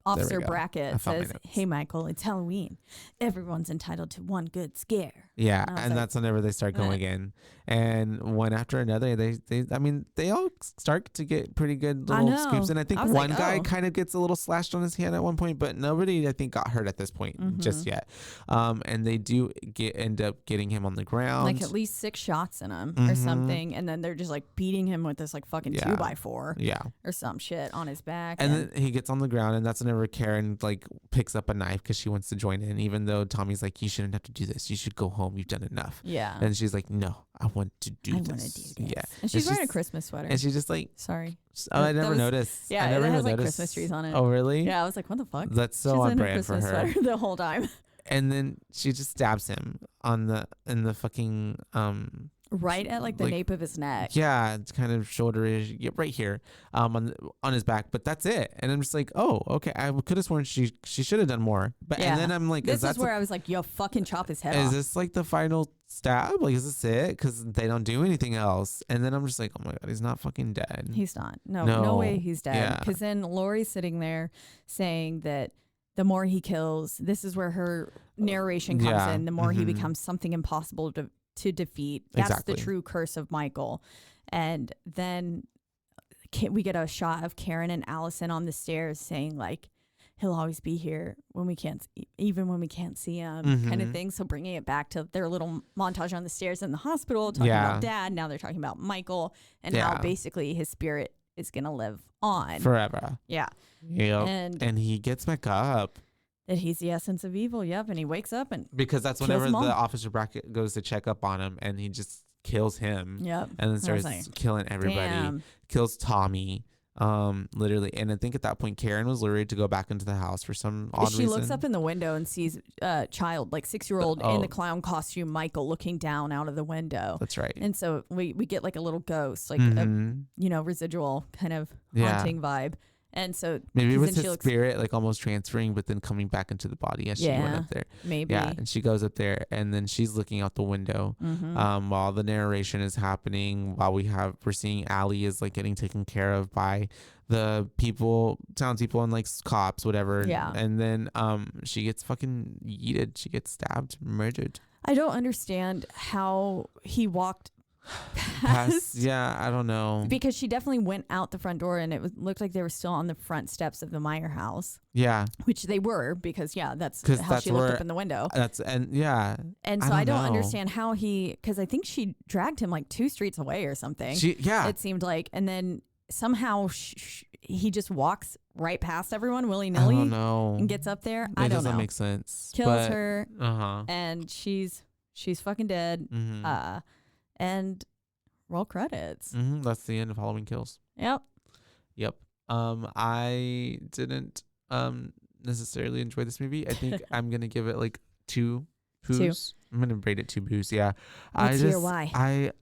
Officer Brackett says, hey, Michael, it's Halloween. Everyone's entitled to one good scare. Yeah, and that's whenever they start going in. And one after another, they all start to get pretty good little scoops. And I think one guy kind of gets a little slashed on his hand at one point, but nobody, I think, got hurt at this point just yet. And they do end up getting him on the ground. Like at least 6 shots in him or something. And then they're just like beating him with this like fucking 2x4 or some shit on his back. And then he gets on the ground, and that's whenever Karen like picks up a knife because she wants to join in, even though Tommy's like, you shouldn't have to do this, you should go home, you've done enough. And she's like, no, I want to do this. And she's wearing a Christmas sweater, and she's just like, sorry. I never noticed. I never has like Christmas trees on it. Oh really? Yeah, I was like, what the fuck? That's so on brand for her. Sweater the whole time. And then she just stabs him in the fucking right at like the nape of his neck. Yeah, it's kind of shoulder-ish, right here, on his back. But that's it. And I'm just like, oh, okay. I could have sworn she should have done more. But and then I'm like, this is where I was like, yo, fucking chop his head off. Is this like the final stab? Like, is this it? Because they don't do anything else. And then I'm just like, oh my god, he's not fucking dead. He's not. No way he's dead. Because then Lori's sitting there saying that the more he kills, this is where her narration comes in. The more he becomes something impossible to defeat. That's the true curse of Michael. And then we get a shot of Karen and Allison on the stairs saying like, he'll always be here even when we can't see him, kind of thing. So bringing it back to their little montage on the stairs in the hospital, talking about Dad. Now they're talking about Michael and how basically his spirit is going to live on forever. Yeah. Yep. And he gets back up. That he's the essence of evil. Yep. And he wakes up and because that's whenever the Officer Brackett goes to check up on him, and he just kills him. Yep. And then starts killing everybody. Damn. Kills Tommy. Literally. And I think at that point Karen was lured to go back into the house for some odd reason. She looks up in the window and sees a child, like 6-year-old in the clown costume, Michael, looking down out of the window. That's right. And so we get like a little ghost, like a residual kind of haunting vibe. And so maybe it was his spirit like almost transferring but then coming back into the body as she went up there. Maybe. Yeah, and she goes up there and then she's looking out the window while the narration is happening, while we're seeing Allie is like getting taken care of by the townspeople and like cops, whatever. Yeah. And then she gets fucking yeeted. She gets stabbed, murdered. I don't understand how he walked past. Yeah, I don't know. Because she definitely went out the front door and looked like they were still on the front steps of the Meyer house. Yeah. Which they were, because that's how she looked up in the window. And so I don't understand how because I think she dragged him like 2 streets away or something. It seemed like, and then somehow he just walks right past everyone willy-nilly. I don't know. And gets up there. It doesn't make sense. Kills her. And she's fucking dead. And roll credits. That's the end of Halloween Kills. Yep. I didn't necessarily enjoy this movie. I think I'm gonna give it like 2 boos. I'm gonna rate it 2 boos. Yeah. What's your why?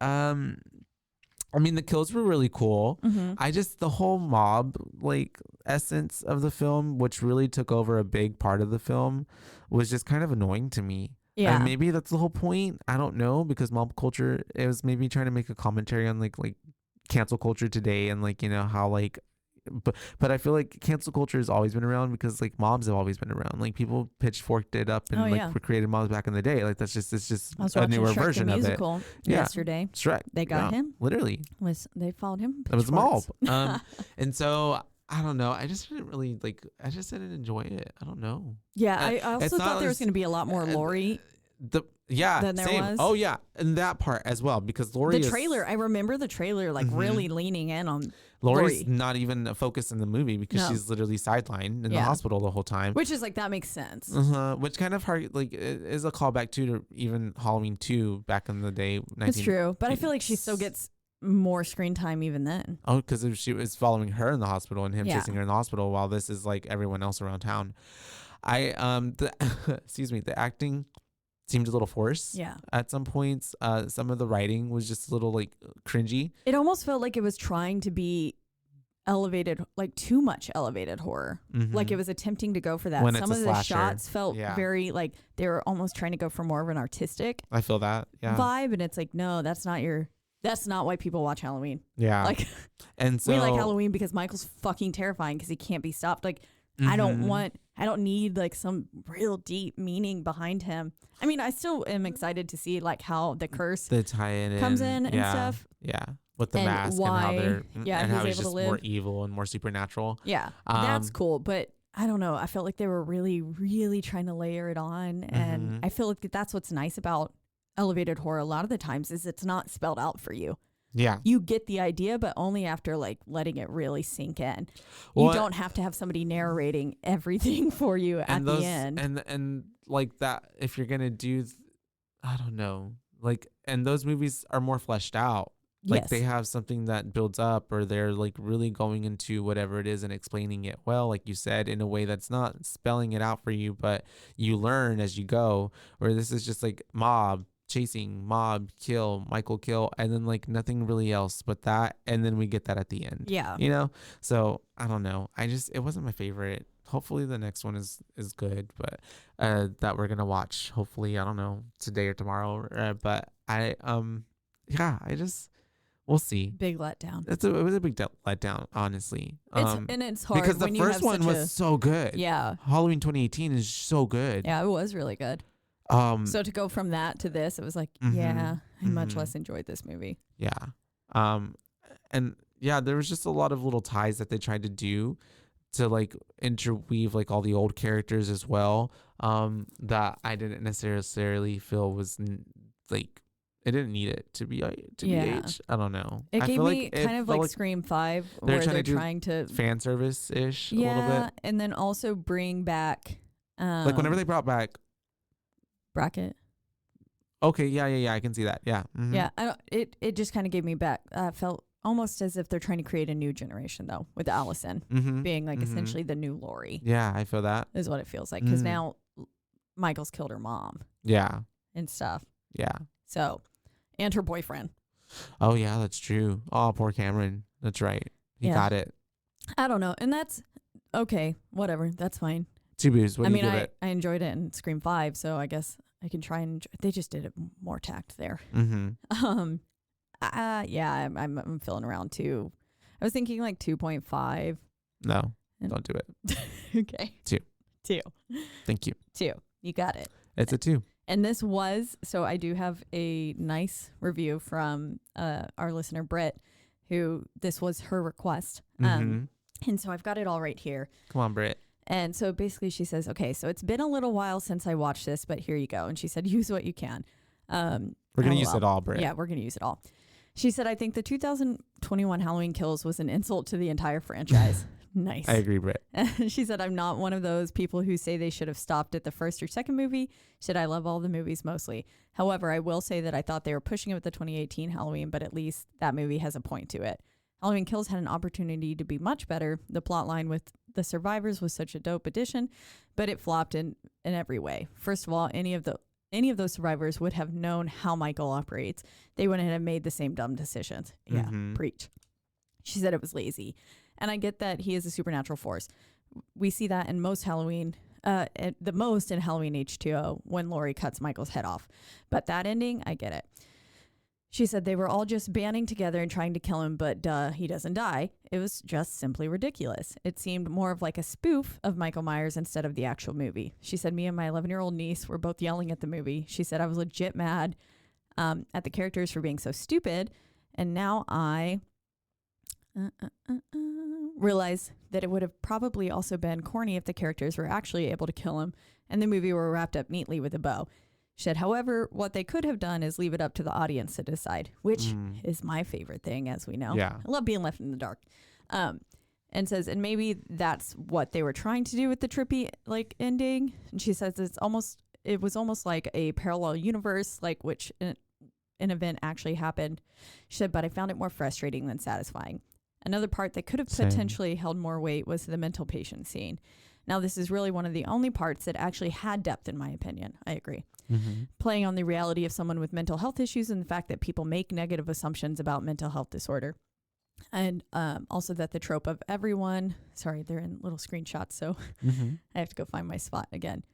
I mean, the kills were really cool. The whole mob like essence of the film, which really took over a big part of the film, was just kind of annoying to me. Yeah, and maybe that's the whole point. I don't know, because mob culture, it was maybe trying to make a commentary on like cancel culture today, and like, you know, how like, but I feel like cancel culture has always been around because like mobs have always been around. Like people pitchforked it up and created mobs back in the day. Like it's just a newer Shrek version the of musical it. Yesterday, Shrek. They got him. Literally. They followed him. It was a mob. And so I don't know. I just didn't really I just didn't enjoy it. I don't know. Yeah, I also thought there was going to be a lot more Laurie. Than there was. Oh yeah, and that part as well, because Laurie. The trailer. I remember the trailer really leaning in on Laurie's not even a focus in the movie because she's literally sidelined in the hospital the whole time. Which is like, that makes sense. Which kind of hard, like, is a callback to even Halloween 2 back in the day. That's true, but I feel like she still gets more screen time even then. Oh, because she was following her in the hospital and him chasing her in the hospital, while this is like everyone else around town. The acting seemed a little forced. Yeah. At some points, some of the writing was just a little like cringy. It almost felt like it was trying to be elevated, like too much elevated horror. Like it was attempting to go for that. When some of the slasher. Shots felt very like they were almost trying to go for more of an artistic. I feel that. Yeah. Vibe, and it's like, no, that's not why people watch Halloween. Yeah. Like, and so we like Halloween because Michael's fucking terrifying because he can't be stopped. Like, I don't need like some real deep meaning behind him. I mean, I still am excited to see like how the curse comes in and stuff. Yeah. With the mask and how they're and how he's just more evil and more supernatural. Yeah. That's cool. But I don't know. I felt like they were really, really trying to layer it on. And I feel like that's what's nice about elevated horror a lot of the times is it's not spelled out for you. Yeah. You get the idea, but only after like letting it really sink in. You don't have to have somebody narrating everything for you at the end. And like that, if you're going to do, I don't know, like, and those movies are more fleshed out. Like they have something that builds up, or they're like really going into whatever it is and explaining it well, like you said, in a way that's not spelling it out for you, but you learn as you go. Where this is just like mob chasing, mob kill, Michael kill, and then like nothing really else but that, and then we get that at the end. Yeah, you know. So I don't know. It wasn't my favorite. Hopefully the next one is good, but that we're gonna watch. Hopefully, I don't know, today or tomorrow. But we'll see. Big letdown. It was a big letdown, honestly. It's hard because the first one was so good. Yeah, Halloween 2018 is so good. Yeah, it was really good. So to go from that to this, it was like, I much less enjoyed this movie. Yeah. And yeah, there was just a lot of little ties that they tried to do to like interweave like all the old characters as well. That I didn't necessarily feel was like, it didn't need it to be H. I don't know. It gave me like kind of like Scream 5, where they're trying to fan service ish a little bit, and then also bring back like whenever they brought back Bracket. Okay, yeah, I can see that. Yeah, yeah. It just kind of gave me back. Felt almost as if they're trying to create a new generation, though, with Allison being like essentially the new Laurie. Yeah, I feel that. Is what it feels like. Because now Michael's killed her mom. Yeah. And stuff. Yeah. So, and her boyfriend. Oh, yeah, that's true. Oh, poor Cameron. That's right. He got it. I don't know. And that's okay. Whatever. That's fine. 2 boos. What do you give I it? I enjoyed it in Scream 5, so I guess I can try and they just did it more tact there. Mm-hmm. Yeah, I'm feeling around 2. I was thinking like 2.5. No, don't do it. Okay. 2. Thank you. 2. You got it. It's a 2. And this was, so I do have a nice review from our listener, Britt, who this was her request. And so I've got it all right here. Come on, Britt. And so basically she says, okay, so it's been a little while since I watched this, but here you go. And she said, use what you can. We're going to use it all, Britt. Yeah, we're going to use it all. She said, I think the 2021 Halloween Kills was an insult to the entire franchise. Nice. I agree, Britt. And she said, I'm not one of those people who say they should have stopped at the first or second movie. She said, I love all the movies mostly. However, I will say that I thought they were pushing it with the 2018 Halloween, but at least that movie has a point to it. Halloween Kills had an opportunity to be much better. The plot line with the survivors was such a dope addition, but it flopped in every way. First of all, any of those survivors would have known how Michael operates. They wouldn't have made the same dumb decisions. Yeah, preach. She said it was lazy. And I get that he is a supernatural force. We see that in most Halloween, the most in Halloween H2O when Laurie cuts Michael's head off. But that ending, I get it. She said they were all just banding together and trying to kill him, but duh, he doesn't die. It was just simply ridiculous. It seemed more of like a spoof of Michael Myers instead of the actual movie. She said me and my 11-year-old niece were both yelling at the movie. She said I was legit mad at the characters for being so stupid. And now I realize that it would have probably also been corny if the characters were actually able to kill him and the movie were wrapped up neatly with a bow. She said, however, what they could have done is leave it up to the audience to decide, which is my favorite thing, as we know. Yeah. I love being left in the dark. And says, and maybe that's what they were trying to do with the trippy like ending. And she says it was almost like a parallel universe, like which an event actually happened. She said, but I found it more frustrating than satisfying. Another part that could have potentially held more weight was the mental patient scene. Now, this is really one of the only parts that actually had depth, in my opinion. I agree. Playing on the reality of someone with mental health issues and the fact that people make negative assumptions about mental health disorder. And also that the trope of everyone, sorry, they're in little screenshots, so I have to go find my spot again.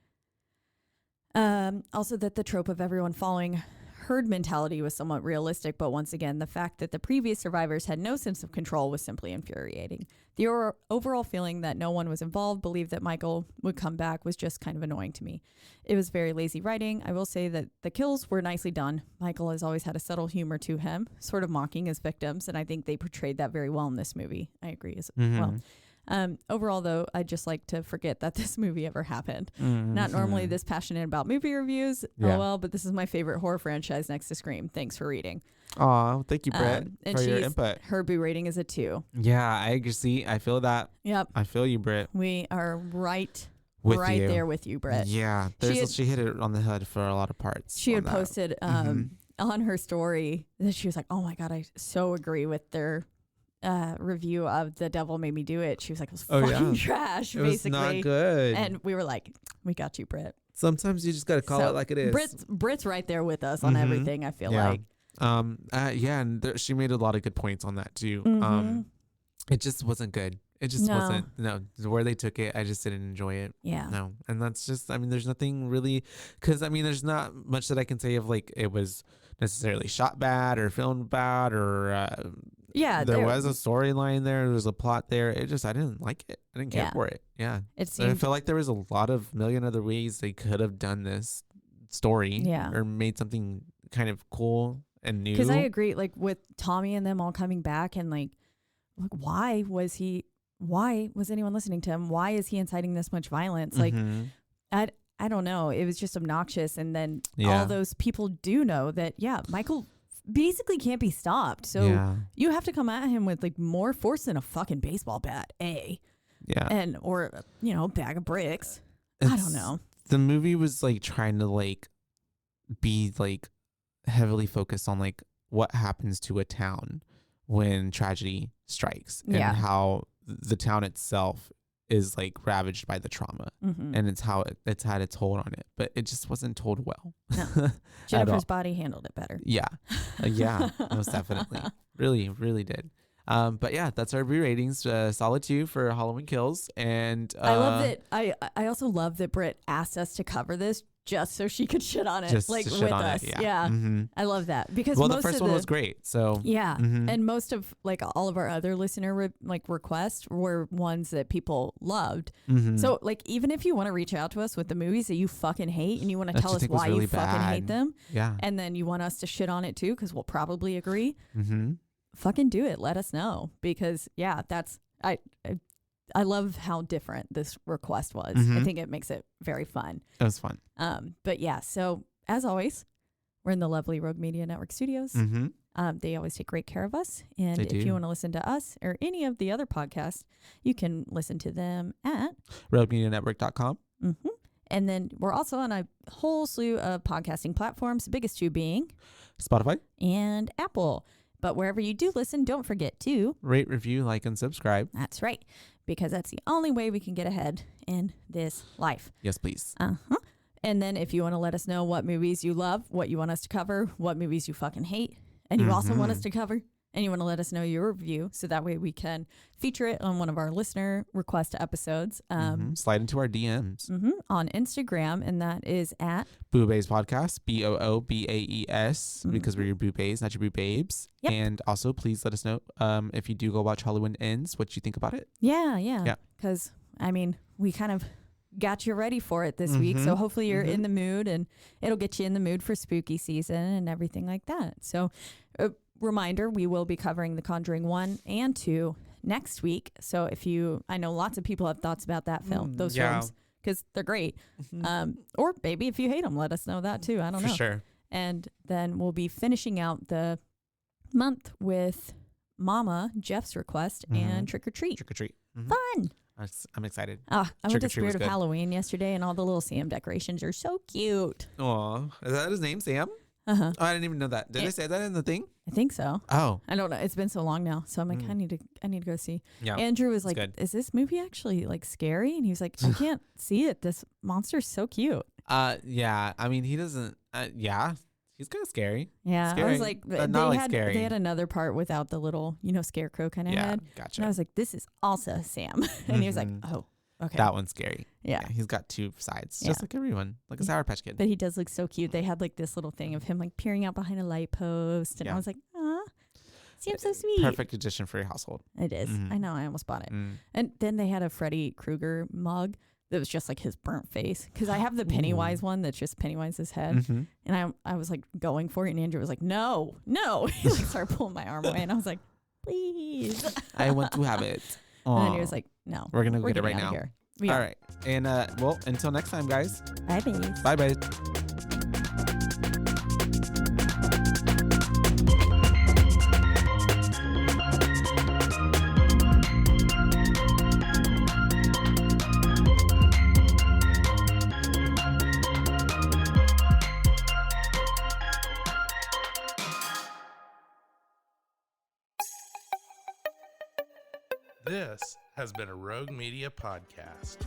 Also that the trope of everyone following herd mentality was somewhat realistic, but once again, the fact that the previous survivors had no sense of control was simply infuriating. The overall feeling that no one was involved, believed that Michael would come back, was just kind of annoying to me. It was very lazy writing. I will say that the kills were nicely done. Michael has always had a subtle humor to him, sort of mocking his victims, and I think they portrayed that very well in this movie. I agree as well. Overall, though, I'd just like to forget that this movie ever happened. Not normally this passionate about movie reviews. Yeah. Oh, well, but this is my favorite horror franchise next to Scream. Thanks for reading. Aw, thank you, Britt, and for your input. Her boo rating is a 2. Yeah, I agree. See, I feel that. Yep. I feel you, Britt. We are right With right you. there with you, Britt. Yeah, she hit it on the head for a lot of parts. She had that. posted on her story that she was like, oh my God, I so agree with their review of The Devil Made Me Do It. She was like, it was fucking trash, it basically. was not good. And we were like, we got you, Britt. Sometimes you just got to call it like it is. Britt's right there with us on everything, I feel like. And she made a lot of good points on that too. It just wasn't good. It just wasn't. No, where they took it, I just didn't enjoy it. Yeah. No, and that's just. I mean, there's nothing really, because I mean, there's not much that I can say of like it was necessarily shot bad or filmed bad or. There was a storyline there. There was a plot there. It just, I didn't like it. I didn't care for it. Yeah. It seemed, I felt like there was a lot of million other ways they could have done this story. Yeah. Or made something kind of cool and new. Because I agree, like with Tommy and them all coming back and like why was anyone listening to him? Why is he inciting this much violence? Like, I don't know. It was just obnoxious. And then all those people do know that, Michael basically can't be stopped. So you have to come at him with like more force than a fucking baseball bat, or a bag of bricks. I don't know. The movie was like trying to like be like heavily focused on like what happens to a town when tragedy strikes, and Yeah. how the town itself is like ravaged by the trauma, and it's how it's had a toll on it, but it just wasn't told well. No. Jennifer's body handled it better. Yeah. Yeah, most definitely. Really, really did. But yeah, that's our ratings. Solid 2 for Halloween Kills. And I love that. I also love that Britt asked us to cover this just so she could shit on it, just like to shit with on us. it. Yeah. I love that because Well, most the first of one was great. So yeah, and most of like all of our other listener requests were ones that people loved. So like even if you want to reach out to us with the movies that you fucking hate and you want to tell us why really you fucking hate them, yeah, and then you want us to shit on it too because we'll probably agree, fucking do it. Let us know because yeah, that's I love how different this request was. I think it makes it very fun. It was fun. But yeah, so as always, we're in the lovely Rogue Media Network studios. They always take great care of us. And if you want to listen to us or any of the other podcasts, you can listen to them at roguemedianetwork.com. And then we're also on a whole slew of podcasting platforms, the biggest two being Spotify and Apple. But wherever you do listen, don't forget to rate, review, like, and subscribe. That's right. Because that's the only way we can get ahead in this life. Yes, please. And then if you want to let us know what movies you love, what you want us to cover, what movies you fucking hate, and you also want us to cover, and you want to let us know your review, so that way we can feature it on one of our listener request episodes. Slide into our DMs. On Instagram, and that is at Boobaes Podcast, BOOBAES, because we're your boobaes, not your boo babes. Yep. And also, please let us know if you do go watch Halloween Ends, what you think about it. Yeah. Because, I mean, we kind of got you ready for it this week. So hopefully you're in the mood, and it'll get you in the mood for spooky season and everything like that. So reminder, we will be covering The Conjuring 1 and 2 next week. So I know lots of people have thoughts about that film, those films, because they're great. Or maybe if you hate them, let us know that too. I don't know. For sure. And then we'll be finishing out the month with Mama, Jeff's request, and Trick or Treat. Trick or Treat. Fun. I'm excited. I went to Trick or Treat was Spirit of good. Halloween yesterday, and all the little Sam decorations are so cute. Aw, is that his name, Sam? Oh, I didn't even know that. Did I say that in the thing? I think so. Oh, I don't know. It's been so long now, so I'm like, I need to go see. yeah. Andrew was like, good. "Is this movie actually like scary?" And he was like, "I can't see it. This monster's so cute." Yeah. I mean, he doesn't. Yeah, he's kind of scary. Yeah, Scary, I was like, but not like scary. they had another part without the little, scarecrow kind of Yeah, head. gotcha. And I was like, "This is also Sam," and he was like, "Oh, okay." That one's scary. Yeah. He's got two sides, Yeah. just like everyone, like a Sour Patch Kid. But he does look so cute. They had like this little thing of him like peering out behind a light post, and I was like, "Ah, Sam's so sweet." Perfect addition for your household. It is. I know. I almost bought it. And then they had a Freddy Krueger mug that was just like his burnt face, because I have the Pennywise one that's just Pennywise's head, and I was like going for it, and Andrew was like, no. He like started pulling my arm away, and I was like, please. I want to have it. And then he Aw. was like, no, We're gonna go get it getting right out of now. here. All right. And well, until next time, guys. Bye, babies. Bye bye. This has been a Rogue Media podcast.